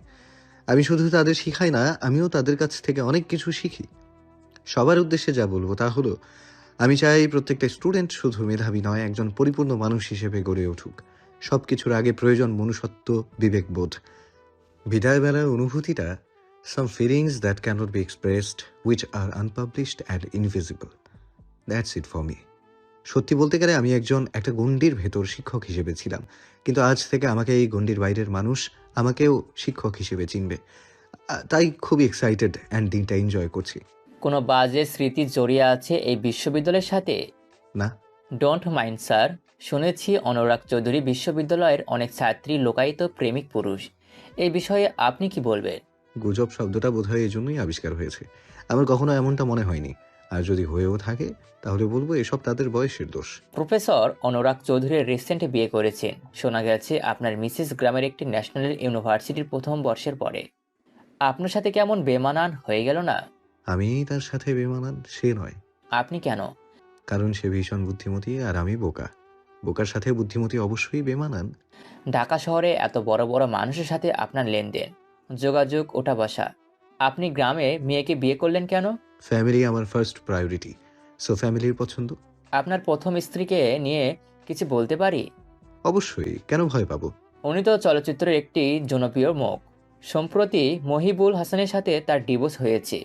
আমি শুধু তাদের শিখাই না, আমিও তাদের কাছ থেকে অনেক কিছু শিখি। সবার উদ্দেশ্যে যা বলবো তা হলো, আমি চাই প্রত্যেকটা স্টুডেন্ট শুধু মেধাবী নয়, একজন পরিপূর্ণ মানুষ হিসেবে গড়ে উঠুক। সব কিছুর আগে প্রয়োজন মনুষ্যত্ব, বিবেকবোধ। বিদায়বেলার অনুভূতিটা, some feelings that cannot be expressed, which are unpublished and invisible. That's it for me. সত্যি বলতে গেলে আমি একটা গণ্ডির ভেতর শিক্ষক হিসেবে ছিলাম, কিন্তু আজ থেকে আমাকে এই গণ্ডির বাইরের মানুষ আমাকেও শিক্ষক হিসেবে চিনবে। তাই খুবই এক্সাইটেড অ্যান্ড দিনটা এনজয় করছি। কোনো বাজে স্মৃতি জড়িয়ে আছে এই বিশ্ববিদ্যালয়ের সাথে? না। Don't mind sir. শুনেছি অনুরাগ চৌধুরী বিশ্ববিদ্যালয়ের অনেক ছাত্রী লোকায়িত প্রেমিক পুরুষ। এই বিষয়ে আপনি কি বলবেন? গুজব শব্দটা বোধহয় এই জন্যই আবিষ্কার হয়েছে। আমার কখনো এমনটা মনে হয়নি, আর যদি হয়েও থাকে তাহলে বলবো এসব তাদের বয়সের দোষ। প্রফেসর অনুরাগ চৌধুরী রিসেন্ট বিয়ে করেছেন। শোনা গেছে আপনার মিসেস গ্রামের একটি ন্যাশনাল ইউনিভার্সিটির প্রথম বর্ষের পরে। আপনার সাথে কেমন বেমানান হয়ে গেল না? আমি তার সাথে বেমানান? সে নয়। আপনি কেন? কারণ সে ভীষণ বুদ্ধিমতী আর আমি বোকা। বোকার সাথে বুদ্ধিমতী অবশ্যই বেমানান। ঢাকা শহরে এত বড় বড় মানুষের সাথে আপনার লেনদেন, যোগাযোগ, ওঠা বসা। আপনি গ্রামে মেয়েকে বিয়ে করলেন কেন? ফ্যামিলি আমার ফার্স্ট প্রায়োরিটি, সো ফ্যামিলির পছন্দ। আপনার প্রথম স্ত্রীকে নিয়ে কিছু বলতে পারি? অবশ্যই, কেন ভয় পাবো? উনি তো চলচ্চিত্রের একটি জনপ্রিয় মুখ। সম্প্রতি মহিবুল হাসানের সাথে তার ডিভোর্স হয়েছে।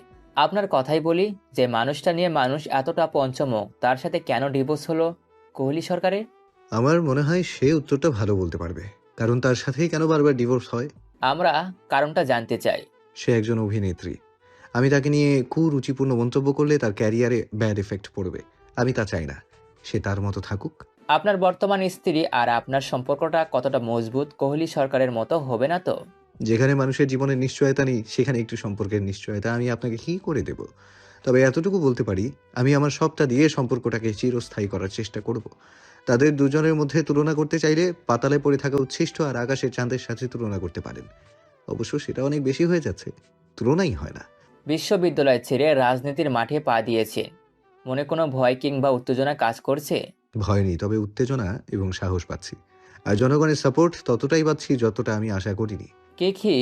আপনার কথাই বলি, যে মানুষটা নিয়ে মানুষ এতটা পঞ্চমুখ, তার সাথে কেন ডিভোর্স হলো কোহলি সরকারের? আমার মনে হয় সে উত্তরটা ভালো বলতে পারবে, কারণ তার সাথেই কেন বারবার ডিভোর্স হয়। আমরা কারণটা জানতে চাই। সে একজন অভিনেত্রী। আমি তাকে নিয়ে কুরুচিপূর্ণ মন্তব্য করলে তার ক্যারিয়ারে ব্যাড এফেক্ট পড়বে। আমি তা চাই না। সে তার মতো থাকুক। আপনার বর্তমান স্ত্রী আর আপনার সম্পর্কটা কতটা মজবুত কোহলি সরকারের মতো হবে না তো? যেখানে মানুষের জীবনের নিশ্চয়তা নেই সেখানে একটু সম্পর্কের নিশ্চয়তা আমি আপনাকে কি করে দেব? তবে এতটুকু বলতে পারি, আমি আমার সবটা দিয়ে সম্পর্কটাকে চিরস্থায়ী করার চেষ্টা করব। তাদের দুজনের মধ্যে তুলনা করতে চাইলে পাতালে পড়ে থাকা উচ্ছিষ্ট আর আকাশের চাঁদের সাথে তুলনা করতে পারেন। অবশ্য সেটা অনেক বেশি হয়ে যাচ্ছে, তুলনাই হয় না। বিশ্ববিদ্যালয় ছেড়ে রাজনীতির মাঠে পা দিয়েছে, মনে কোনো ভয় কিংবা উত্তেজনা কাজ করছে? ভয় নেই, তবে উত্তেজনা এবং সাহস পাচ্ছি। আর জনগণের সাপোর্ট ততটাই পাচ্ছি যতটা আমি আশা করিনি। কে কি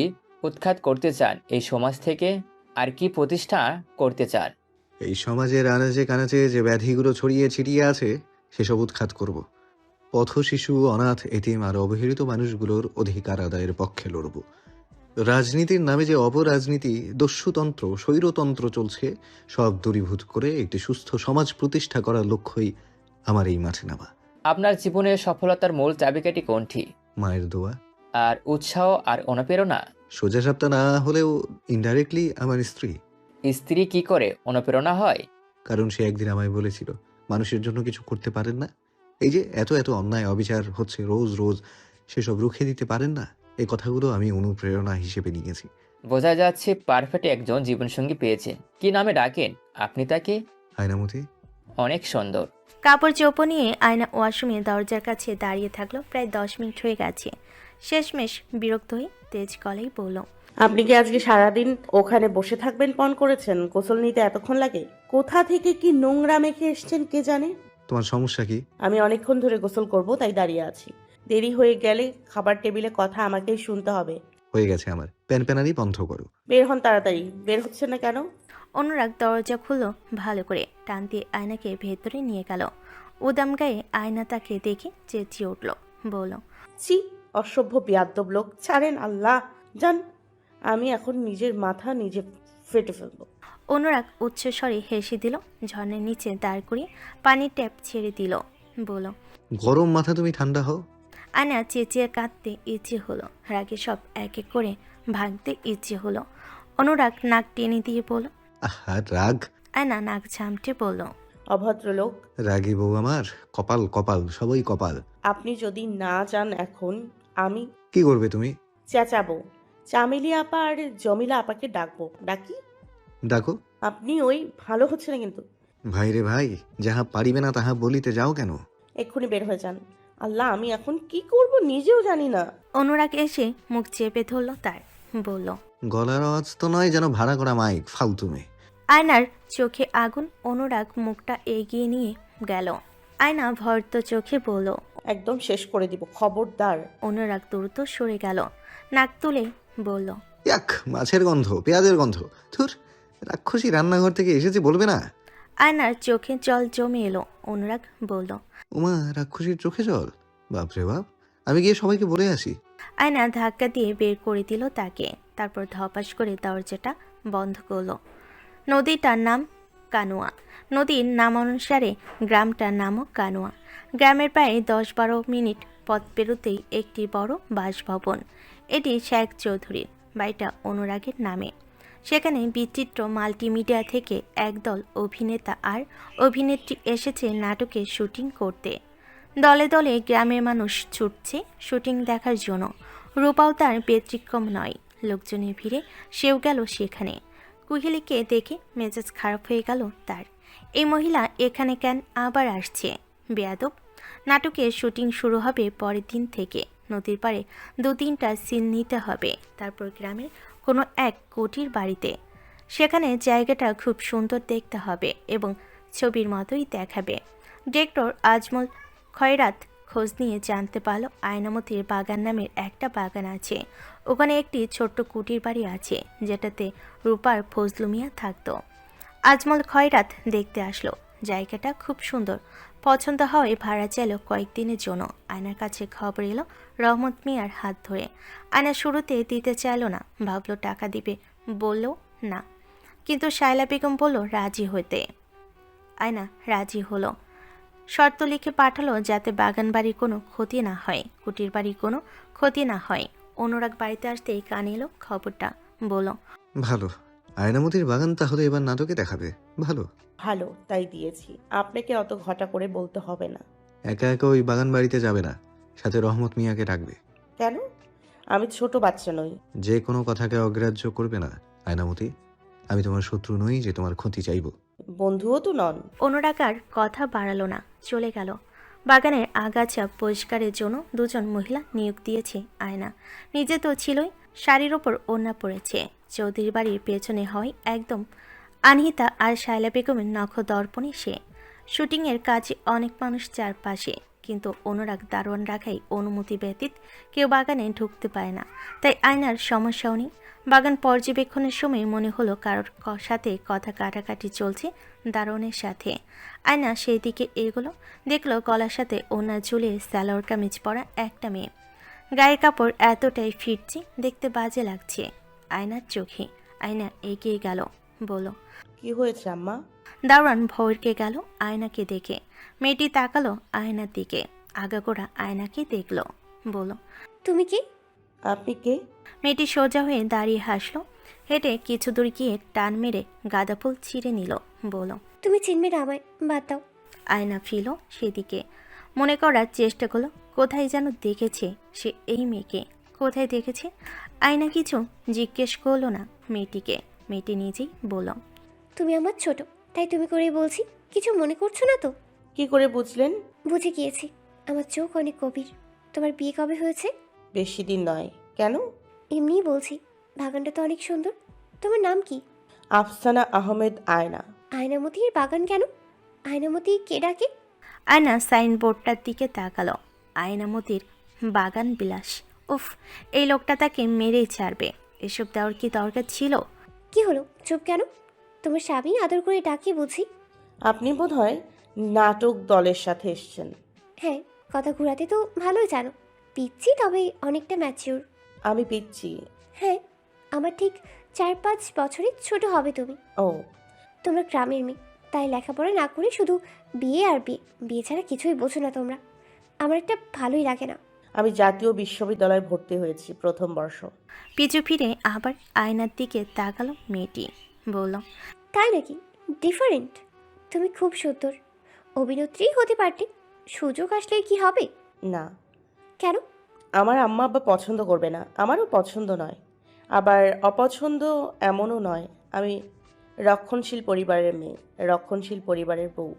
উৎখাত করতে চান এই সমাজ থেকে, আর কি প্রতিষ্ঠা করতে চান? এই সমাজের আনাচে কানাচে যে ব্যাধিগুলো ছড়িয়ে ছিটিয়ে আছে সেসব উৎখাত করব। পথ শিশু, অনাথ, এতিম আর অবহেলিত মানুষগুলোর অধিকার আদায়ের পক্ষে লড়ব। রাজনীতির নামে যে অপরাজনীতি, দস্যুতন্ত্র, স্বৈরতন্ত্র চলছে, সব দূরীভূত করে একটি সুস্থ সমাজ প্রতিষ্ঠা করার লক্ষ্যই আমার এই মাঠে নামা। আপনার জীবনের সফলতার মূল চাবিকাঠি কোনটি? মায়ের দোয়া। আর উৎসাহ আর অনুপ্রেরণা? সোজা সাপটা না হলেও ইনডাইরেক্টলি আমার স্ত্রী। স্ত্রী কি করে অনুপ্রেরণা হয়? কারণ সে একদিন আমায় বলেছিল মানুষের জন্য কিছু করতে পারেন না। এই যে এত এত অন্যায় অবিচার হচ্ছে রোজ রোজ, সেসব রুখে দিতে পারেন না। এই কথাগুলো আমি অনুপ্রেরণা হিসেবে নিয়েছি। বোঝা যাচ্ছে পারফেক্ট একজন জীবনসঙ্গী পেয়েছে। কি নামে ডাকেন আপনি তাকে? আয়নামতি। অনেক সুন্দর। কাপড় চোপড় নিয়ে আয়না ওয়াশরুমে দরজার কাছে দাঁড়িয়ে থাকলো। প্রায় 10 মিনিট হয়ে গেছে। শেষমেশ বিরক্ত হয়ে তেজ গলায় বলল, আপনি কি আজকে সারাদিন ওখানে বসে থাকবেন পণ করেছেন? গোসল নিতে এতক্ষণ লাগে? কোথা থেকে কি নোংরা মেখে এসছেন কে জানে। তোমার সমস্যা কি? আমি অনেকক্ষণ ধরে গোসল করব তাই দাঁড়িয়ে আছি। দেরি হয়ে গেলে খাবার টেবিলে কথা আমাকেই শুনতে হবে। হয়ে গেছে আমার, প্যানপ্যানানি বন্ধ করো। বের হন তাড়াতাড়ি। বের হচ্ছে না কেন? অনুরাগ দরজা খুললো ভালো করে, টান দিয়ে আয়নাকে ভেতরে নিয়ে গেল। উদাম গায়ে আয়না তাকে দেখে চেঁচিয়ে উঠল, বলল, ছি, অসভ্য বিয়াদ্দব লোক, ছাড়েন আল্লাহ। যান, আমি এখন নিজের মাথা নিজে ফেটে ফেলবো। অনুরাগ উচ্চস্বরে হেসে দিল, ঝর্ণার নিচে দাঁড় করিয়ে পানির ট্যাপ ছেড়ে দিল, বলল, গরম মাথা তুমি ঠান্ডা হও। আয়না চেঁচিয়ে কাঁদতে ইচ্ছে হলো, রাগে সব এক এক করে ভাগতে ইচ্ছে হলো। অনুরাগ নাক টেনে দিয়ে বলল, আহা রাগ। আয়না নাক ঝামটে বলল, অভদ্র লোক। রাগী বউ আমার, কপাল কপাল সবই কপাল। আপনি যদি না যান এখন আমি কি করবে তুমি? চেঁচাবো। চামেলি আপা আর জমিলা আপাকে ডাকবো। ডাকি? ডাকো। আপনি ওই ভালো হচ্ছে না কিন্তু। ভাই রে ভাই, যাহা পারিবে না তাহা বলিতে যাও কেন? এক্ষুনি বের হয়ে যান। আল্লাহ, আমি এখন কি করব নিজেও জানি না। অনুরাগ এসে মুখ চেপে ধরল তার, বলল, গলার আওয়াজ তো নয় যেন ভাড়া করা মাইক, ফালতু মেয়ে। আয়নার চোখে আগুন। অনুরাগ মুখটা এগিয়ে নিয়ে গেল। আয়না ভর্ত চোখে বলল, একদম শেষ করে দিব, খবরদার। অনুরাগ দ্রুত সরে গেল, নাক তুলে বলল, ইয়াক, মাছের গন্ধ, পেঁয়াজের গন্ধ। ধুর, রাক্ষসী রান্নাঘর থেকে এসেছে বলবে না? আয়নার চোখে জল জমে এলো। অনুরাগ বলল, ওমা, রাক্ষসীর চোখে জল? বাপরে বাপ, আমি গিয়ে সবাইকে বলে আসি। আয়না ধাক্কা দিয়ে বের করে দিল তাকে, তারপর ধপাস করে দরজাটা বন্ধ করলো। নদীটার নাম কানুয়া। নদীর নাম অনুসারে গ্রামটার নামও কানুয়া। গ্রামের প্রায় 10-12 মিনিট পথ পেরোতেই একটি বড় বাসভবন। এটি শেখ চৌধুরীর। বাড়িটা অনুরাগের নামে। সেখানে বিচিত্র মাল্টিমিডিয়া থেকে একদল অভিনেতা আর অভিনেত্রী এসেছে নাটকে শুটিং করতে। দলে দলে গ্রামের মানুষ ছুটছে শুটিং দেখার জন্য। রূপাও তার ব্যতিক্রম নয়। লোকজনের ভিড়ে সেও গেল সেখানে। কুহেলিকে দেখে মেজাজ খারাপ হয়ে গেল তার। এই মহিলা এখানে কেন আবার আসছে? বেয়াদব। নাটকের শুটিং শুরু হবে পরের দিন থেকে। নদীর পাড়ে 2-3টা সিন নিতে হবে, তারপর গ্রামের কোনো এক কোটির বাড়িতে। সেখানে জায়গাটা খুব সুন্দর দেখতে হবে এবং ছবির মতোই দেখাবে। ডিরেক্টর আজমল খয়রাত খোঁজ নিয়ে জানতে পারল আয়নামতির বাগান নামের একটা বাগান আছে। ওখানে একটি ছোট্ট কুটির বাড়ি আছে যেটাতে রূপার ফজলু মিয়া থাকতো। আজমল খয়রাত দেখতে আসলো। জায়গাটা খুব সুন্দর। পছন্দ হওয়ায় ভাড়া চাইল কয়েকদিনের জন্য। আয়নার কাছে খবর এলো রহমত মিয়ার হাত ধরে। আয়না শুরুতে দিতে চাইল না, ভাবলো টাকা দিবে, বলল না, কিন্তু শায়লা বেগম বলল রাজি হতে। আয়না রাজি হলো। শর্ত লিখে পাঠালো যাতে বাগান বাড়ির কোনো ক্ষতি না হয়, কুটির বাড়ির কোনো ক্ষতি না হয়। অনুরাগ বাড়িতে আসতেই কানে এলো খবরটা, বলল, ভালো, আয়নামতির বাগান তাহলে এবার নাটকে দেখাবে। ভালো ভালো, তাই দিয়েছি। আপনাকে অত ঘটা করে বলতে হবে না। একা একা ওই বাগান বাড়িতে যাবে না, সাথে রহমত মিয়াকে ডাকবে। কেন? আমি ছোট বাচ্চা নই। যে কোনো কথাকে অগ্রাহ্য করবে না আয়নামতি। আমি তোমার শত্রু নই যে তোমার ক্ষতি চাইব। বন্ধুও তো নন। অনুরাগ আর কথা বাড়ালো না, চলে গেল। বাগানের আগাছা পরিষ্কারের জন্য 2জন মহিলা নিয়োগ দিয়েছে আয়না। নিজে তো ছিলই, শাড়ির ওপর ওড়না পড়েছে। চৌধুরী বাড়ির পেছনে হয় একদম আনহিতা আর শায়লা বেগমের নখ দর্পণে সে। শুটিংয়ের কাজে অনেক মানুষ চারপাশে, কিন্তু অনুরাগ দারোয়ান রাখাই অনুমতি ব্যতীত কেউ বাগানে ঢুকতে পারে না। তাই আয়নার সমস্যাও নেই। বাগান পর্যবেক্ষণের সময় মনে হলো কারোর সাথে কথা কাটাকাটি চলছে দারোয়ানের সাথে। আয়না সেই দিকে এগোলো, দেখলো গলার সাথে ওড়না ঝুলিয়ে সালোয়ার কামিজ পরা একটা মেয়ে। গায়ের কাপড় এতটাই ফিটছে, দেখতে বাজে লাগছে আয়নার চোখে। আয়না এগিয়ে গেল, বলল, কি হয়েছে আম্মা? দারোয়ান ভরকে গেল আয়নাকে দেখে। মেয়েটি তাকালো আয়নার দিকে, আগাগোড়া আয়নাকে দেখলো, বলল, তুমি কি? আপনি কে? মেয়েটি সোজা হয়ে দাঁড়িয়ে হাসলো। হেঁটে কিছু দূর গিয়ে টান মেরে গাঁদা ফুল ছিঁড়ে নিল। বলল, তুমি চিনবে না আমায়, বাদ দাও। আয়না ফিরল সেদিকে। মনে করার চেষ্টা করলো কোথায় যেন দেখেছে সে এই মেয়েকে। কোথায় দেখেছে? আয়না কিছু জিজ্ঞেস করলো না মেয়েটিকে। মেয়েটি নিজেই বলল, তুমি আমার ছোট, তাই তুমি করেই বলছি। কিছু মনে করছো না তো? কি করে বুঝলেন? বুঝে গিয়েছি, আমার চোখ অনেক গভীর। তোমার বিয়ে কবে হয়েছে? বেশি দিন নয়। কেন? এমনিই বলছি, বাগানটা তো অনেক সুন্দর। তোমার নাম কি? আফসানা আহমেদ আয়না। আয়নামতির বাগান কেন? আয়নামতি কে ডাকে? আয়না সাইনবোর্ডটার দিকে তাকালো। আয়নামতির বাগান বিলাস। উফ, এই লোকটা তাকে মেরেই ছাড়বে। এসব দেওয়ার কি দরকার ছিল? কি হলো, চুপ কেন? তোমার স্বামী আদর করে ডাকি বুঝি? আপনি বোধহয় নাটক দলের সাথে এসেছেন। হ্যাঁ, কথা ঘুরাতে তো ভালোই জানো। পিচ্ছি, তবে অনেকটা ম্যাচিওর। আমি পিচ্ছি? হ্যাঁ, আমার ঠিক 4-5 বছরের ছোট হবে তুমি। ও, তোমরা গ্রামের মেয়ে, তাই লেখাপড়া না করে শুধু বিয়ে আর বিয়ে। বিয়ে ছাড়া কিছুই বোঝো না তোমরা। আমার একটা ভালোই লাগে না। আমি জাতীয় বিশ্ববিদ্যালয়ে ভর্তি হয়েছি, প্রথম বর্ষ। পিছু ফিরে আবার আয়নার দিকে তাকালো মেয়েটি। বলল, তাই নাকি? ডিফারেন্ট। তুমি খুব সুন্দর, অভিনেত্রী হতে পারতে। সুযোগ আসলে কি হবে? না। কেন? আমার আম্মা আব্বা পছন্দ করবে না। আমারও পছন্দ নয়, আবার অপছন্দ এমনও নয়। আমি রক্ষণশীল পরিবারের মেয়ে, রক্ষণশীল পরিবারের বউ।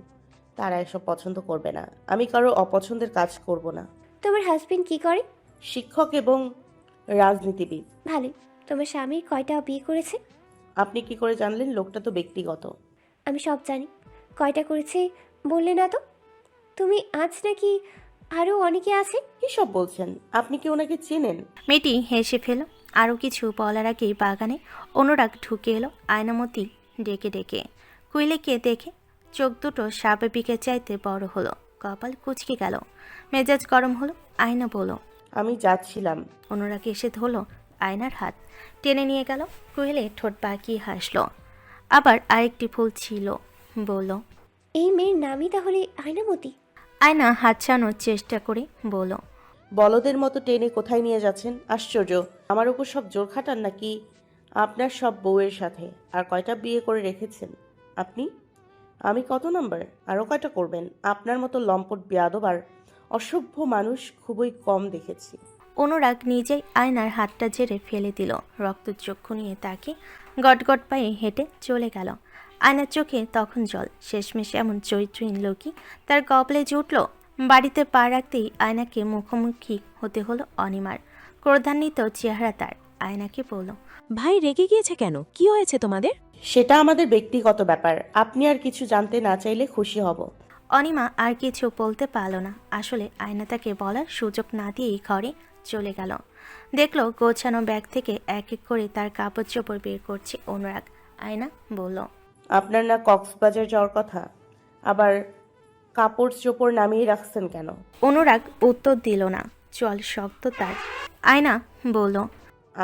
তারা এসব পছন্দ করবে না। আমি কারো অপছন্দের কাজ করব না। তোমার হাজবেন্ড কি করে? শিক্ষক এবং রাজনীতিবিদ। ভালোই। তোমার স্বামী কয়টা বিয়ে করেছে? আপনি কি করে জানলেন? লোকটা তো ব্যক্তিগত। আমি সব জানি। কয়টা করেছে বললে না তো? তুমি আজ নাকি আরও অনেকে আছে? কি সব বলছেন? আপনি কি ওনাকে চেনেন? মেয়েটি হেসে ফেল। আরও কিছু বলার আগেই বাগানে অনুরাগ ঢুকে এলো আয়নামতি ডেকে ডেকে। কুইলিকে দেখে চোখ দুটো স্বাভাবিকের চাইতে বড় হলো। কপাল কুঁচকে গেল, মেজাজ গরম হলো। আয়না বলল, আমি যাচ্ছিলাম। অনুরাগ এসে ধরলো আয়নার হাত, টেনে নিয়ে গেল। কুইলে ঠোঁট বাঁকিয়ে হাসলো। আবার আরেকটি ফুল ছিল। বলল, এই মেয়ের নামই তাহলে আয়নামতি? আয়না হাত ছাড়ানোর চেষ্টা করে বলল, বলদের মতো টেনে কোথায় নিয়ে যাচ্ছেন? আশ্চর্য। আমার উপর সব জোর খাটান নাকি? আপনার সব বউয়ের সাথে আর কয়টা বিয়ে করে রেখেছেন আপনি? আমি কত নাম্বার? আরও কয়টা করবেন? আপনার মতো লম্পট বেয়াদব আর অসভ্য মানুষ খুবই কম দেখেছি। অনুরাগ নিজেই আয়নার হাতটা ঝেড়ে ফেলে দিল। রক্তচক্ষু নিয়ে তাকে গটগট পায়ে হেঁটে চলে গেল। আয়নার চোখে তখন জল। শেষমেশ এমন চরিত্রহীন লোকই তার কপালে জুটল। বাড়িতে পা রাখতেই আয়নাকে মুখোমুখি হতে হলো অনিমার। ক্রোধান্বিত চেহারা তার। আয়নাকে বলল, ভাই রেগে গিয়েছে কেন? কি হয়েছে তোমাদের? সেটা আমাদের ব্যক্তিগত ব্যাপার। আপনি আর কিছু জানতে না চাইলে খুশি হব। অনিমা আর কিছু বলতে পারল না। আসলে আয়না তাকে বলার সুযোগ না দিয়েই ঘরে চলে গেল। দেখলো গোছানো ব্যাগ থেকে এক এক করে তার কাপড় চোপড় বের করছে অনুরাগ। আয়না বলল, আপনার না কক্সবাজার যাওয়ার কথা? আবার কাপড় চোপড় নামিয়ে রাখছেন কেন? অনুরাগ উত্তর দিল না। চল শক্ত তার। আয়না বলল,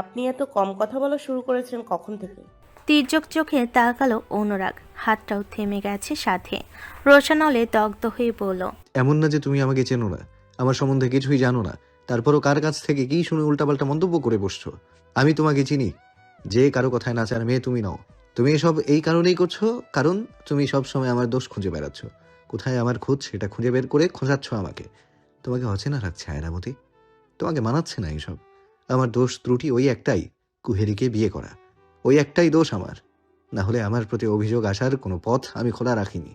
আপনি এত কম কথা বলা শুরু করেছেন কখন থেকে? তির্যক চোখে তাকালো অনুরাগ। হাতটাও থেমে গেছে সাথে। রোশানলে দগ্ধ হয়ে বলল, এমন না যে তুমি আমাকে চেনো না, আমার সম্বন্ধে কিছুই জানো না, তারপরও কার কাছ থেকে কি শুনে উল্টাপাল্টা মন্তব্য করে বসছো। আমি তোমাকে চিনি। যে কারো কথায় নাচার মেয়ে তুমি নাও। তুমি এসব এই কারণেই করছো, কারণ তুমি সব সময় আমার দোষ খুঁজে বেড়াচ্ছ। কোথায় আমার খোঁজ সেটা খুঁজে বের করে খোঁজাচ্ছ আমাকে। তোমাকে অচেনা রাখছে আয়নামতি। তোমাকে মানাচ্ছে না এইসব। আমার দোষ ত্রুটি ওই একটাই, কুহেলিকে বিয়ে করা। ওই একটাই দোষ আমার। না হলে আমার প্রতি অভিযোগ আসার কোনো পথ আমি খোলা রাখিনি।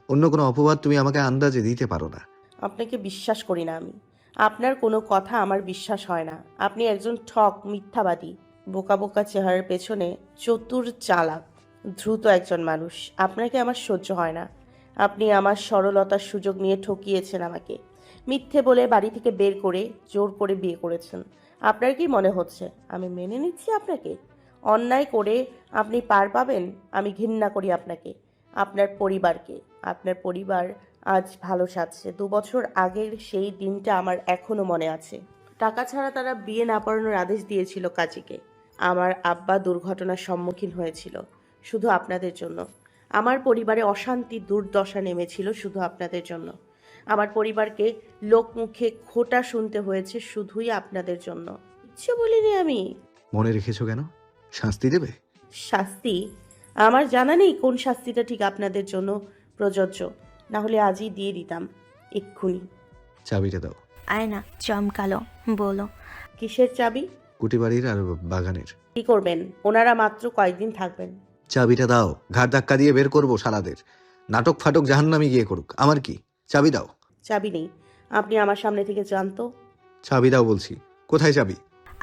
অন্য কোনো অপবাদ তুমি আমাকে আন্দাজে দিতে পারো না। আপনাকে বিশ্বাস করি না আমি। আপনার কোনো কথা আমার বিশ্বাস হয় না। আপনি একজন ঠক, মিথ্যাবাদী, বোকা বোকা চেহারার পেছনে চতুর, চালাক, দ্রুত একজন মানুষ। আপনাকে আমার সহ্য হয় না। আপনি আমার সরলতার সুযোগ নিয়ে ঠকিয়েছেন আমাকে। মিথ্যে বলে বাড়ি থেকে বের করে জোর করে বিয়ে করেছেন। আপনার কি মনে হচ্ছে আমি মেনে নিচ্ছি আপনাকে? অন্যায় করে আপনি পার পাবেন? আমি ঘৃণা করি আপনাকে, আপনার পরিবারকে। আপনার পরিবার আজ ভালো সাজছে। 2 বছর আগের সেই দিনটা আমার এখনো মনে আছে। টাকা ছাড়া তারা বিয়ে না পড়ানোর আদেশ দিয়েছিল কাজীকে। আমার আব্বা দুর্ঘটনার সম্মুখীন হয়েছিল শুধু আপনাদের জন্য। আমার পরিবারে অশান্তি, দুর্দশা নেমেছিল শুধু আপনাদের জন্য। আমার পরিবারকে লোকমুখে খোঁটা শুনতে হয়েছে শুধুই আপনাদের জন্য। কিচ্ছু বলিনি আমি। মনে রেখেছো কেন? শাস্তি দেবে? শাস্তি? আমার জানা নেই কোন শাস্তিটা ঠিক আপনাদের জন্য প্রযোজ্য, না হলে আজই দিয়ে দিতাম এক্ষুনি। চাবিটা দাও। আয়না চমকালো, বলো। কিসের চাবি? কুটিবাড়ির আর বাগানের। কি করবেন? ওনারা মাত্র কয়েকদিন থাকবেন। চাবিটা দাও, ঘাট ধাক্কা দিয়ে বের করবো শালাদের। নাটক ফাটক জাহান্নামে গিয়ে করুক, আমার কি? চাবি দাও। চাবি নেই। আপনি আমার সামনে থেকে যান তো। চাবি দাও বলছি। কোথায় চাবি?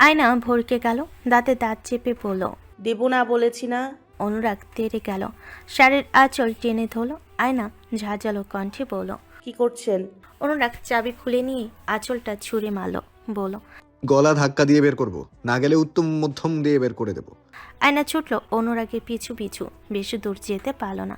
আয়না ভরকে গেল, দাঁতে দাঁত চেপে পড়ল। দেব না বলেছি না। অনুরাগ তেড়ে গেল, শাড়ির আঁচল টেনে ধরল। আয়না ঝাঁঝালো কণ্ঠে বলল, কি করছেন? অনুরাগ চাবি খুলে নিয়ে আঁচলটা ছুঁড়ে মারল, বলল, গলা ধাক্কা দিয়ে বের করবো, না গেলে উত্তম মধ্যম দিয়ে বের করে দেবো। আয়না ছুটল অনুরাগের পিছু পিছু, বেশি দূর যেতে পারল না।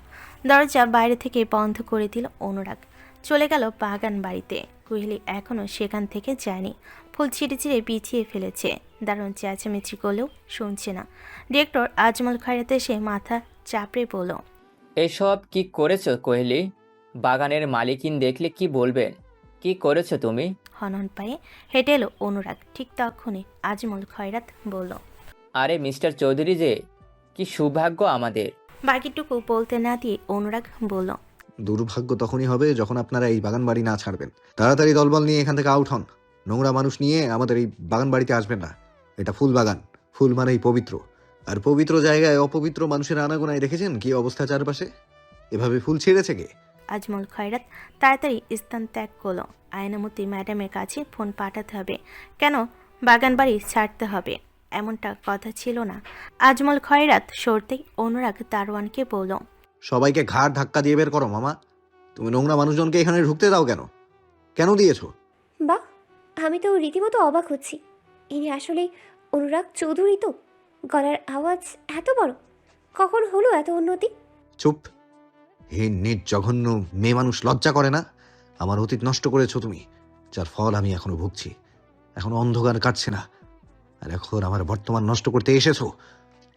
দরজা বাইরে থেকে বন্ধ করে দিল অনুরাগ। চলে গেল বাগান বাড়িতে। কুহেলি এখনও সেখান থেকে যায়নি। ফুল ছিঁড়ে ছিঁড়ে বিছিয়ে ফেলেছে। দারুণ চেঁচামেচি করলেও শুনছে না। ডিরেক্টর আজমল খয়রাত এসে মাথা চাপড়ে বলল, এসব কি করেছো কোহেলি? বাগানের মালিকিন দেখলে কি বলবেন? কি করেছো তুমি? হনহন পায়ে হেঁটে এলো অনুরাগ। ঠিক তখনই আজমল খয়রাত বলল, আরে মিস্টার চৌধুরী যে, কি সৌভাগ্য আমাদের। বাকিটুকু বলতে না দিয়ে অনুরাগ বলল, দুর্ভাগ্য তখনই হবে যখন আপনারা এই বাগান বাড়ি না ছাড়বেন। তাড়াতাড়ি দলবল নিয়ে এখান থেকে আউট হন। নোংরা মানুষ নিয়ে আমাদের এই বাগান বাড়িতে আসবেন না। এটা ফুল বাগান, ফুল মানেই পবিত্র। আর পবিত্র জায়গায় অপবিত্র মানুষের আনাগোনায় দেখেছেন কি অবস্থা চারপাশে? এভাবে ফুল ছিঁড়েছে কে? আজমল খয়রাত তাড়াতাড়ি স্থান ত্যাগ করলো। আয়নামতি ম্যাডামের কাছে ফোন পাঠাতে হবে। কেন বাগান বাড়ি ছাড়তে হবে এমনটা কথা ছিল না। আজমল খয়রাত সরতেই অনুরাগ দারোয়ানকে বলল, সবাইকে ঘাড় ধাক্কা দিয়ে বের করো মামা। তুমি নোংরা মানুষজনকে এখানে ঢুকতে দাও কেন? কেন দিয়েছো? বাহ, আমি তো রীতিমতো অবাক হচ্ছি। ইনি আসলে অনুরাগ চৌধুরী তো? গলার আওয়াজ এত বড়, কখন হলো এত উন্নতি? চুপ! হে নিট জঘন্য মেয়ে মানুষ, লজ্জা করে না? আমার অতীত নষ্ট করেছো তুমি, যার ফল আমি এখনো ভুগছি। এখনো অন্ধকার কাটছে না, আর এখন আমার বর্তমান নষ্ট করতে এসেছো,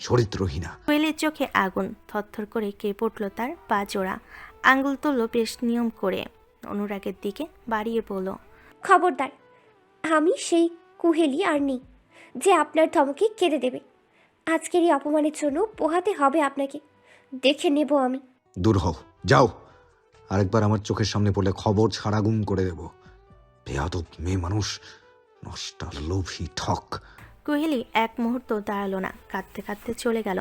চরিত্রহীনা। কোয়েলের চোখে আগুন। থরথর করে কেঁপে উঠল তার পা জোড়া। আঙ্গুল তুলল বেশ নিয়ম করে। অনুরাগের দিকে বাড়িয়ে বলল, খবরদার, আমি সেই কুহেলি আর নেই যে আপনার ধমকে কেঁদে দেবে। আজকের এই অপমানের জন্য পোহাতে হবে আপনাকে, দেখে নেব আমি। দূর হও, যাও। আরেকবার আমার চোখের সামনে পড়লে খবর ছাড়া গুম করে দেব। বেয়াদব মেয়ে মানুষ, নষ্টা লোভী ঠক। কোহেলি এক মুহূর্ত দাঁড়ালো না, কাঁদতে কাঁদতে চলে গেল।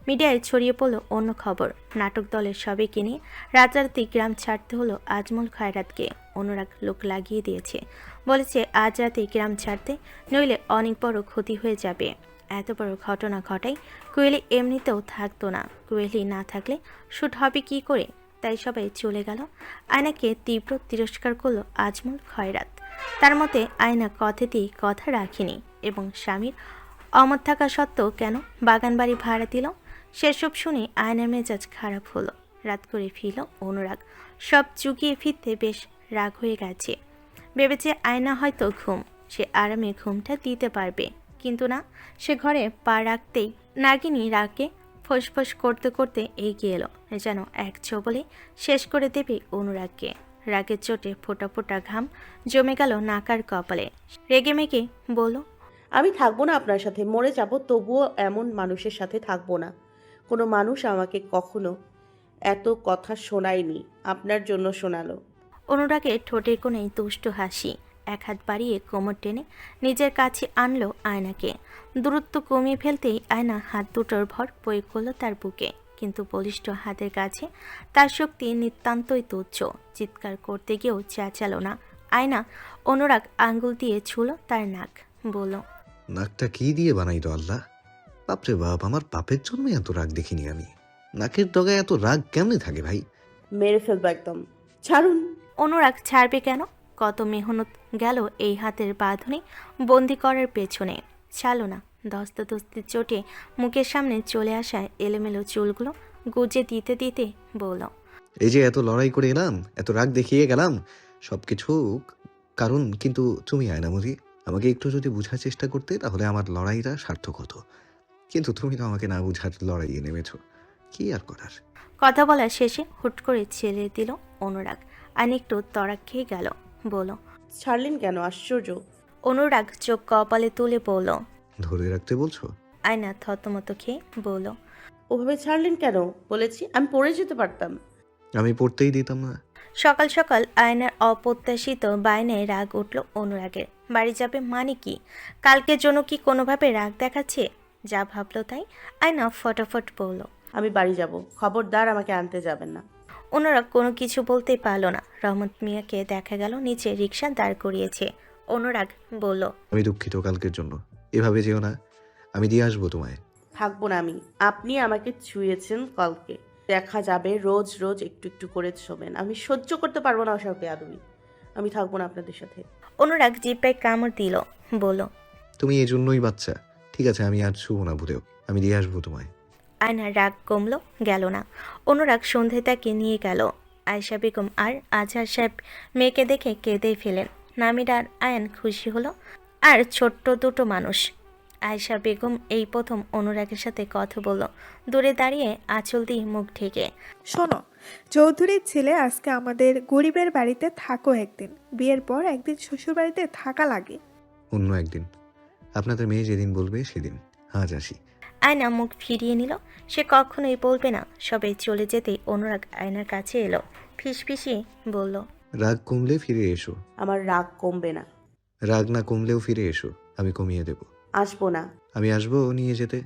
মিডিয়ায় ছড়িয়ে পড়ল অন্য খবর। নাটক দলের সবাইকে নিয়ে রাতারাতি গ্রাম ছাড়তে হলো আজমল খয়রাতকে। অনুরাগ লোক লাগিয়ে দিয়েছে, বলেছে আজ রাতে গ্রাম ছাড়তে, নইলে অনেক বড় ক্ষতি হয়ে যাবে। এত বড় ঘটনা ঘটাই কোয়েলি এমনিতেও থাকতো না। কোয়েলি না থাকলে শ্যুট হবে কি করে? তাই সবাই চলে গেল। আয়নাকে তীব্র তিরস্কার করলো আজমল খয়রাত। তার মতে আয়না কথাতেই কথা রাখেনি এবং স্বামীর অমত থাকা সত্ত্বেও কেন বাগান বাড়ি ভাড়া দিল। সেসব শুনে আয়নার মেজাজ খারাপ হলো। রাত করে ফিরল অনুরাগ। সব চুকিয়ে ফিরতে বেশ রাগ হয়ে গেছে। ভেবেছে আয়না হয়তো ঘুম, সে আরামে ঘুমটা দিতে পারবে, কিন্তু না। সে ঘরে পা রাখতেই নাগিনী রাগে ফোঁস করতে করতে এগিয়ে এলো, যেন এক ছোবলে শেষ করে দেবে অনুরাগকে। রাগের চোটে ফোঁটা ফোঁটা ঘাম জমে গেল নাকার কপালে। রেগে মেগে বলল, আমি থাকবো না আপনার সাথে, মরে যাব, তবুও এমন মানুষের সাথে থাকবো না। কোনো মানুষ আমাকে কখনো এত কথা শোনায়নি, আপনার জন্য শোনালো। অনুরাগের ঠোঁটের কোণেই দুষ্টু হাসি। এক হাত বাড়িয়ে কোমর টেনে নিজের কাছে আনলো আয়নাকে। দূরত্ব কমিয়ে ফেলতেই আয়না হাত দুটোর ভর প্রয়োগ করলো তার বুকে, কিন্তু বলিষ্ঠ হাতের কাছে তার শক্তি নিতান্তই তুচ্ছ। চিৎকার করতে গিয়েও চেঁচালো না আয়না। অনুরাগ আঙ্গুল দিয়ে ছুঁলো তার নাক, বলল, নাকটা কি দিয়ে বানাইতো আল্লাহ? বাপরে বাপ, আমার বাপের জন্য এত রাগ দেখিনি আমি। নাকের ডগায় এত রাগ কেমনে থাকে ভাই? মেরে ফেলবো একদম, ছাড়ুন। অনুরাগ ছাড়বে কেন? কত মেহনত গেল এই হাতের বাঁধনে বন্দি করার পেছনে। ছাড়লো না। ধস্তাধস্তির চোটে মুখের সামনে চলে আসায় এলোমেলো চুলগুলো গুজে দিতে দিতে বলল, এই যে এত লড়াই করে এলাম, এত রাগ দেখিয়ে গেলাম, সবকিছু কারণ কিন্তু তুমি আয়নামতি। আমাকে একটু যদি বোঝার চেষ্টা করতে, তাহলে আমার লড়াইটা সার্থক হতো। কিন্তু তুমি তো আমাকে না বুঝার লড়াইয়ে নেমেছ, কি আর করার। কথা বলা শেষে হুট করে ছেড়ে দিল অনুরাগ। আর একটু তড়াক খেয়ে গেল, বলল, ছাড়লেন কেন? আশ্চর্য। অনুরাগ চোখ কপালে তুলে বলল। ধরে রাখতে বলছো? আয়না থতমত খেয়ে বলল। ওভাবে ছাড়লেন কেন? বলেছি আমি পড়ে যেতে পারতাম। আমি পড়তেই দিতাম না। সকাল সকাল আয়নার অপ্রত্যাশিত বায়নায় রাগ উঠল অনুরাগের। বাড়ি যাবে মানে কি? কালকের জন্য কি কোনোভাবে রাগ দেখাচ্ছে? যা ভাবলো তাই। আয়না ফটাফট বলল। আমি বাড়ি যাব, খবরদার আমাকে আনতে যাবেন না। অনুরাগ কোনো কিছু বলতেই পারল না। রহমত মিয়াকে দেখা গেল নিচে রিকশা দাঁড় করিয়েছে। অনুরাগ বলল। আমি দুঃখিত কালকের জন্য। এভাবে যেও না, আমি দিয়ে আসবো তোমায়। থাকবো না আমি। আপনি আমাকে ছুঁয়েছেন কালকে, দেখা যাবে রোজ রোজ একটু একটু করে ছোবেন। আমি সহ্য করতে পারবো না ওসব বেয়াদবি। আমি থাকবো না আপনাদের সাথে। অনুরাগ জিব্বায় কামড় দিল, বলল। তুমি এই জন্যই বাচ্চা। ঠিক আছে, আমি আর ছুবো না ভূতেও। আমি দিয়ে আসবো তোমায়। আয়নার রাগ কমলো গেল না। অনুরাগ সন্ধে তাকে নিয়ে গেল। আয়েশা বেগম আর আজহার সাহেব মেয়েকে দেখে কেঁদেই ফেলেন। নামির আর আয়ান খুশি হলো। আর ছোট্ট দুটো মানুষ। আয়েশা বেগম এই প্রথম অনুরাগের সাথে কথা বলল, দূরে দাঁড়িয়ে আঁচল দিয়ে মুখ ঢেকে। শোনো, চৌধুরীর ছেলে আজকে আমাদের গরিবের বাড়িতে থাকো একদিন। বিয়ের পর একদিন শ্বশুর বাড়িতে থাকা লাগে। অন্য একদিন, আপনাদের মেয়ে যেদিন বলবে সেদিন। আজ আসি। আয়না মুখ ফিরিয়ে নিল। সে কখনোই বলবে না। সবাই চলে যেতেই অনুরাগ আয়নার কাছে এলো। ফিসফিসিয়ে বলল। রাগ কমলে ফিরে এসো। আমার রাগ কমবে না। রাগ না কমলেও ফিরে এসো, আমি কমিয়ে দেব। আসবো না। আমি আসবো নিয়ে যেতে।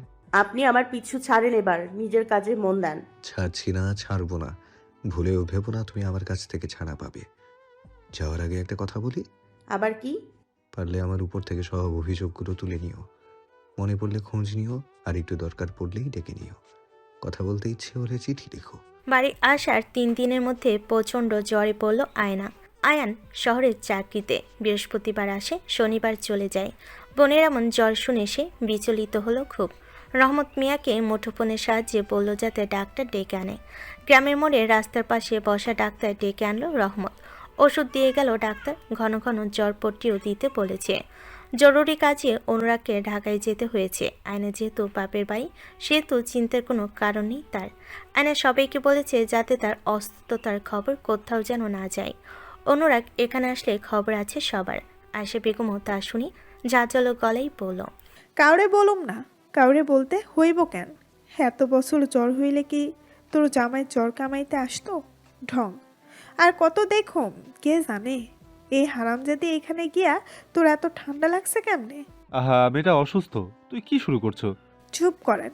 আপনি আমার পিছু ছাড়েন, এবার নিজের কাজে মন দেন। ছাড়ছি না, ছাড়বো না। ভুলেও ভেবো না তুমি আমার কাছ থেকে ছাড়া পাবে। যাওয়ার আগে একটা কথা বলি। আবার কি? পারলে আমার উপর থেকে সব অভিযোগগুলো তুলে নিও। মনে পড়লে খোঁজ নিও, আর একটু দরকার পড়লেই ডেকে নিও। কথা বলতে ইচ্ছে হলে চিঠি লিখো। বাড়ি আসার 3 দিনের মধ্যে প্রচণ্ড জ্বরে পড়ল আয়না। আয়ান শহরের চাকরিতে, বৃহস্পতিবার আসে, শনিবার চলে যায়। বোনের এমন জ্বর শুনে সে বিচলিত হলো খুব। রহমত মিয়াকে মুঠোফোনের সাহায্যে বলল যাতে ডাক্তার ডেকে আনে। গ্রামের মোড়ে রাস্তার পাশে বসা ডাক্তার ডেকে আনলো রহমত। ওষুধ দিয়ে গেল ডাক্তার। ঘন ঘন জ্বর পট্টিও দিতে বলেছে। জরুরি কাজে অনুরাগকে ঢাকায় যেতে হয়েছে। আয়না যেহেতু বাপের বাড়ি, সেহেতু চিন্তার কোনো কারণ নেই তার। আয়না সবাইকে বলেছে যাতে তার অসুস্থতার খবর কোথাও যেন না যায়। অনুরাগ এখানে আসলে খবর আছে সবার। আয়েশা বেগমও তা শুনি জাজল গলায় বলল। কাউরে বলুম না, কাউরে বলতে হইব কেন? এত বছর জ্বর হইলে কি তোর জামাই জ্বর কামাইতে আসতো? ঢং। আর কত দেখুম, কে জানে এই হারামজাদি এখানে গিয়া তোর এত ঠান্ডা লাগছে কেমনে? আহা, মেয়েটা অসুস্থ, তুই কি শুরু করছো? চুপ করেন।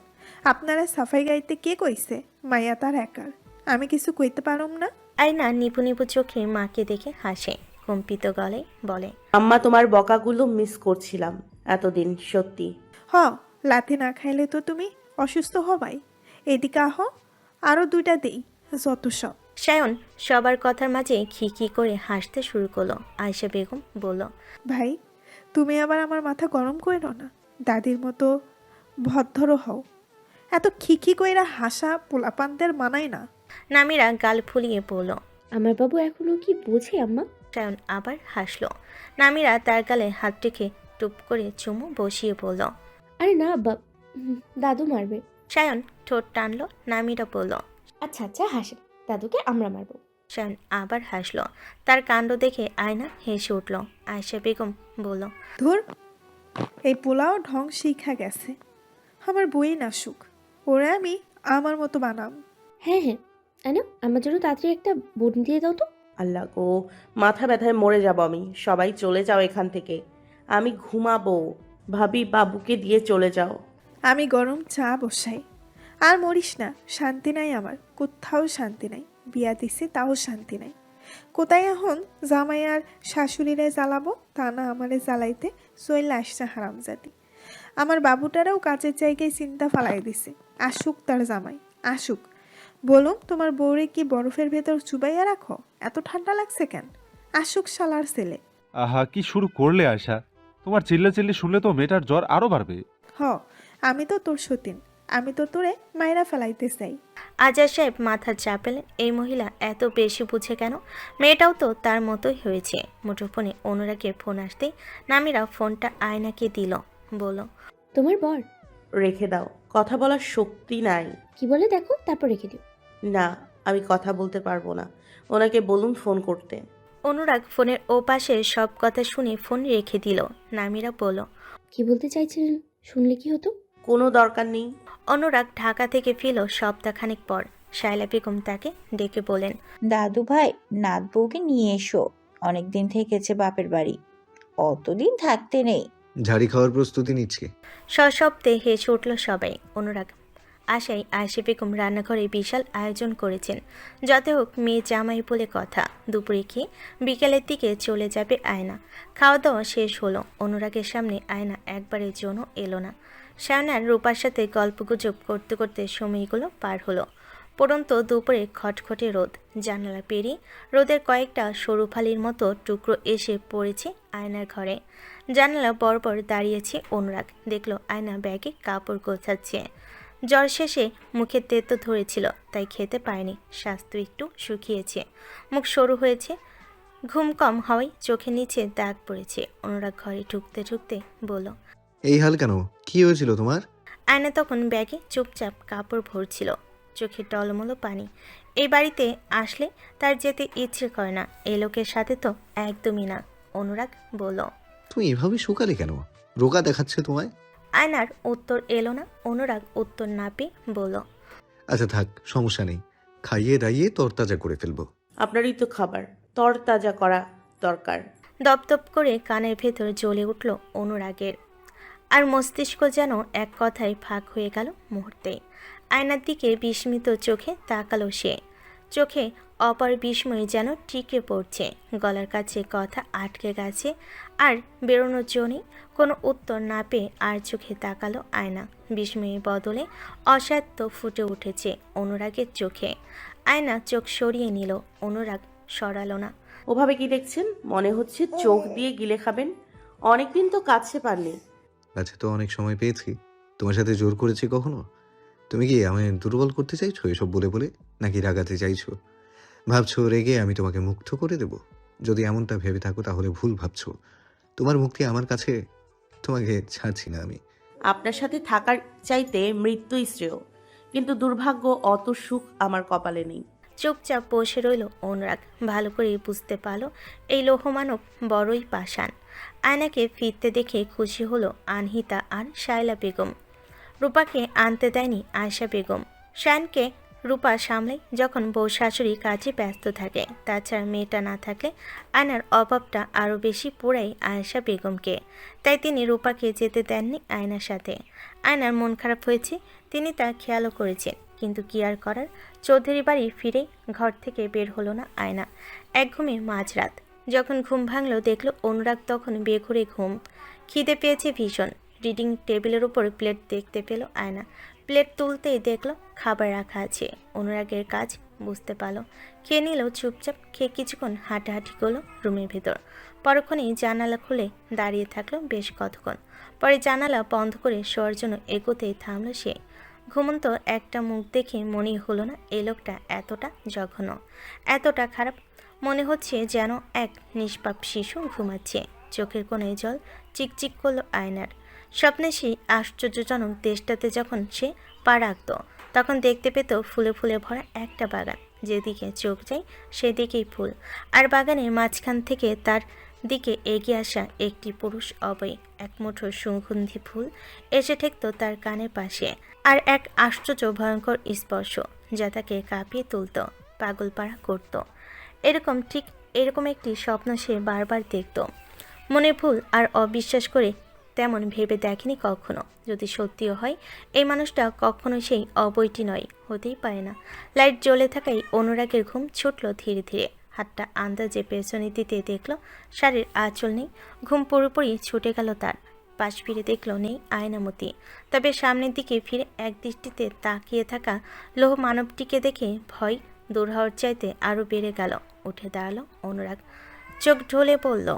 আপনারা সাফাই গাইতে কে কইছে মাইয়া তার একার? আমি কিছু কইতে পারুম না। আয়না নিপু নিপু চোখে মাকে দেখে হাসে, কম্পিত গলায় বলে। আম্মা, তোমার বকাগুলো মিস করছিলাম এতদিন, সত্যি। হ, লাথি না খাইলে তো তুমি অসুস্থ হবাই। এদিকে আহ, আরো 2টা দেই, যত সব। সায়ন সবার কথার মাঝে খিকি করে হাসতে শুরু করলো। আয়েশা বেগম বলল। ভাই, তুমি আবার আমার মাথা গরম কইরো না। দাদির মতো ভদ্র হও। এত খিখি কইরা হাসা পোলাপানদের মানায় না। নামিরা গাল ফুলিয়ে বলল। আমার বাবু এখনো কি বোঝে আম্মা? সায়ন আবার হাসলো। নামিরা তার গালে হাত রেখে টুপ করে চুমু বসিয়ে বলল। আরে না দাদু মারবে। সায়ন ঠোঁট টানলো। নামিরা বলল। আচ্ছা আচ্ছা হাসেন, দাদুকে আমরা মারবো। সায়ন আবার হাসলো। তার কাণ্ড দেখে আয়না হেসে উঠল। আয়েশা বেগম বলল। ধুর, এই পোলাও ঢং শিখা গেছে। আমার বই না সুখ, ওরা আমি আমার মতো বানাম। হ্যাঁ হ্যাঁ, আনো আমার জন্য তাড়াতাড়ি একটা বোন দিয়ে দাও তো। আল্লাহ গো, মাথা ব্যথায় মরে যাব আমি। সবাই চলে যাও এখান থেকে, আমি ঘুমাবো। ভাবি, বাবুকে দিয়ে চলে যাও। আমি গরম চা বসাই। আর মরিস না, শান্তি নাই আমার, কোথাও শান্তি নাই। বিয়া দিছে তাও শান্তি নাই। কোথায় এখন জামাই আর শাশুড়িরে জ্বালাবো, তা না আমারে জ্বালাইতে চইলে আসছে হারামজাদি। আমার বাবুটারাও কাজের জায়গায় চিন্তা ফালাই দিছে। আসুক তার জামাই, আসুক। বলুন, তোমার বউরে কি বরফের ভেতর চুবাইয়া রাখো? এত ঠান্ডা লাগছে কেন? আসুক শালার ছেলে। আহা, কি শুরু করলে আয়শা? তোমার চিল্লাচিল্লি শুনলে তো মেয়েটার জ্বর আরো বাড়বে। হ, আমি তো তোর সতীন, আমি তো তোরে মাইরা ফেলাইতে চাই। আজাদ সাহেব মাথা চাপেলেন। এই মহিলা এত বেশি বুঝে কেন? মেয়েটাও তো তার মতোই হয়েছে। মুঠোফোনে অনুরাগের ফোন আসতেই নামিরা ফোনটা আয়নাকে দিল। বলল। তোমার বর? রেখে দাও, কথা বলার শক্তি নাই। কি বলে দেখো, তারপর রেখে দিও। না, আমি কথা বলতে পারবো না। ওনাকে বলুন ফোন করতে। অনুরাগ ফোনের ওপাশে সব কথা শুনে ফোন রেখে দিল। নামিরা বলল, কি বলতে চাইছিলেন শুনলে কি হতো? কোনো দরকার নেই। অনুরাগ ঢাকা থেকে ফিরল সপ্তাহখানেক পর। শায়লা বেগম তাকে ডেকে বলেন, দাদু ভাই, নাত বউকে নিয়ে এসো। অনেকদিন থেকেছে বাপের বাড়ি, অতদিন থাকতে নেই। ঝাড়ি খাওয়ার প্রস্তুতি নিচ্ছি। সশব্দে হেসে উঠল সবাই। অনুরাগ আশায় আয়েশা বেগম রান্নাঘরে বিশাল আয়োজন করেছেন। যত হোক মেয়ে জামাই বলে কথা। দুপুরে খেয়ে বিকেলের দিকে চলে যাবে আয়না। খাওয়া দাওয়া শেষ হলো। অনুরাগের সামনে আয়না একবারের জন্য এলো না। শায়নার রূপার সাথে গল্পগুজব করতে করতে সময়গুলো পার হলো। পরন্ত দুপুরে খটখটে রোদ। জানালা পেরিয়ে রোদের কয়েকটা সরু ফালির মতো টুকরো এসে পড়েছে আয়নার ঘরে। জানালা বরাবর দাঁড়িয়েছে অনুরাগ। দেখলো আয়না ব্যাগে কাপড় গোছাচ্ছে। জ্বর শেষে মুখে তেতো ধরেছিল, তাই খেতে পায়নি। স্বাস্থ্য একটু শুকিয়েছে, মুখ সরু হয়েছে। ঘুম কম হওয়ায় চোখের নিচে দাগ পড়েছে। অনুরাগ ঘরে ঢুকতে ঢুকতে বলল, এই হাল কেন? কি হয়েছিল তোমার? আয়না তখন ব্যাগে চুপচাপ কাপড় ভরছিল, চোখে টলমলো পানি। এই বাড়িতে আসলে তার যেতে ইচ্ছে করে না। এই লোকের সাথে তো একদমই না। অনুরাগ বলল, তুমি এভাবে শুকালে কেন? রোগা দেখাচ্ছে তোমায়। আয়নার উত্তর এলো না। অনুরাগ উত্তর না পেয়ে বলল, আচ্ছা থাক, সমস্যা নেই। খাইয়ে দাইয়ে তরতাজা করে ফেলবো। আপনারই তো খাবার, তরতাজা করা দরকার। দপদপ করে কানের ভেতর জ্বলে উঠল অনুরাগের। আর মস্তিষ্ক যেন এক কথায় ফাঁক হয়ে গেল মুহূর্তে। আয়নার দিকে বিস্মিত চোখে তাকালো সে। চোখে অপার বিস্ময় যেন টিকে পড়ছে। গলার কাছে কথা আটকে গেছে। আর বেরোনোর জন্যই কোনো উত্তর না পেয়ে আর চোখে তাকালো আয়না। বিস্ময়ের বদলে অসাধ্য ফুটে উঠেছে অনুরাগের চোখে। আয়না চোখ সরিয়ে নিল। অনুরাগ সরালো না। ওভাবে কি দেখছেন? মনে হচ্ছে চোখ দিয়ে গিলে খাবেন। অনেকদিন তো কাছে পাননি। আচ্ছা, তো অনেক সময় পেয়েছি। তোমার সাথে জোর করেছি কখনো? তুমি কি আমায় দুর্বল করতে চাইছো এসব বলে বলে, নাকি রাগাতে চাইছো? ভাবছো রেগে আমি তোমাকে মুগ্ধ করে দেব? যদি এমনটা ভেবে থাকো তাহলে ভুল ভাবছো। তোমার মুক্তি আমার কাছে, তোমাকে ছাড়ছি না আমি। আপনার সাথে থাকার চাইতে মৃত্যুই শ্রেয়, কিন্তু দুর্ভাগ্য অত সুখ আমার কপালে নেই। চুপচাপ বসে রইল অনুরাগ। ভালো করে বুঝতে পারল এই লৌহমানব বড়ই পাষাণ। আয়নাকে ফিরতে দেখে খুশি হলো আনহিতা আর শায়লা বেগম। রূপাকে আনতে দেয়নি আয়েশা বেগম। শায়নকে রূপা সামলাই যখন বউ শাশুড়ি কাজে ব্যস্ত থাকে। তাছাড়া মেয়েটা না থাকলে আয়নার অভাবটা আরও বেশি পোড়ায় আয়েশা বেগমকে। তাই তিনি রূপাকে যেতে দেননি আয়নার সাথে। আয়নার মন খারাপ হয়েছে, তিনি তা খেয়ালও করেছেন। কিন্তু কি আর করার। চৌধুরী বাড়ি ফিরে ঘর থেকে বের হলো না আয়না। এক ঘুমে মাঝরাত। যখন ঘুম ভাঙল দেখলো অনুরাগ তখন বেঘুরে ঘুম। খিদে পেয়েছে ভীষণ। রিডিং টেবিলের উপর প্লেট দেখতে পেল আয়না। প্লেট তুলতেই দেখলো খাবার রাখা আছে। অনুরাগের কাজ বুঝতে পারলো। খেয়ে নিল চুপচাপ। খেয়ে কিছুক্ষণ হাঁটাহাঁটি করলো রুমের ভেতর। পরক্ষণেই জানালা খুলে দাঁড়িয়ে থাকলো বেশ কতক্ষণ। পরে জানালা বন্ধ করে শোয়ার জন্য এগোতেই থামলো সে। ঘুমন্ত একটা মুখ দেখে মনেই হলো না এই লোকটা এতটা জঘন্য, এতটা খারাপ। মনে হচ্ছে যেন এক নিষ্পাপ শিশু ঘুমাচ্ছে। চোখের কোণে জল চিকচিক করলো আয়নার। স্বপ্নে সেই আশ্চর্যজনক দেশটাতে যখন সে পা রাখত, তখন দেখতে পেত ফুলে ফুলে ভরা একটা বাগান। যেদিকে চোখ যায় সেদিকেই ফুল। আর বাগানের মাঝখান থেকে তার দিকে এগিয়ে আসা একটি পুরুষ অবয়ব, এক মুঠো সুগন্ধি ফুল এসে ঠেকত তার কানের পাশে। আর এক আশ্চর্য ভয়ঙ্কর স্পর্শ যা তাকে কাঁপিয়ে তুলত, পাগলপাড়া করত। ঠিক এরকম একটি স্বপ্ন সে বারবার দেখত। মনে ভুল আর অবিশ্বাস করে তেমন ভেবে দেখেনি কখনো। যদি সত্যিও হয় এই মানুষটা কখনো সেই অবৈটি নয়, হতেই পারে না। লাইট জ্বলে থাকায় অনুরাগের ঘুম ছুটল ধীরে ধীরে। হাতটা আন্দাজে পেছনে দিতে দেখল শাড়ির আঁচল নেই। ঘুম পুরোপুরি ছুটে গেল তার। পাশ ফিরে দেখল নেই আয়নামতি। তবে সামনের দিকে ফিরে এক দৃষ্টিতে তাকিয়ে থাকা লোহ মানবটিকে দেখে ভয় দূর হওয়ার চাইতে আরও বেড়ে গেল। উঠে দাঁড়ালো অনুরাগ। চোখ ঢলে পড়ল।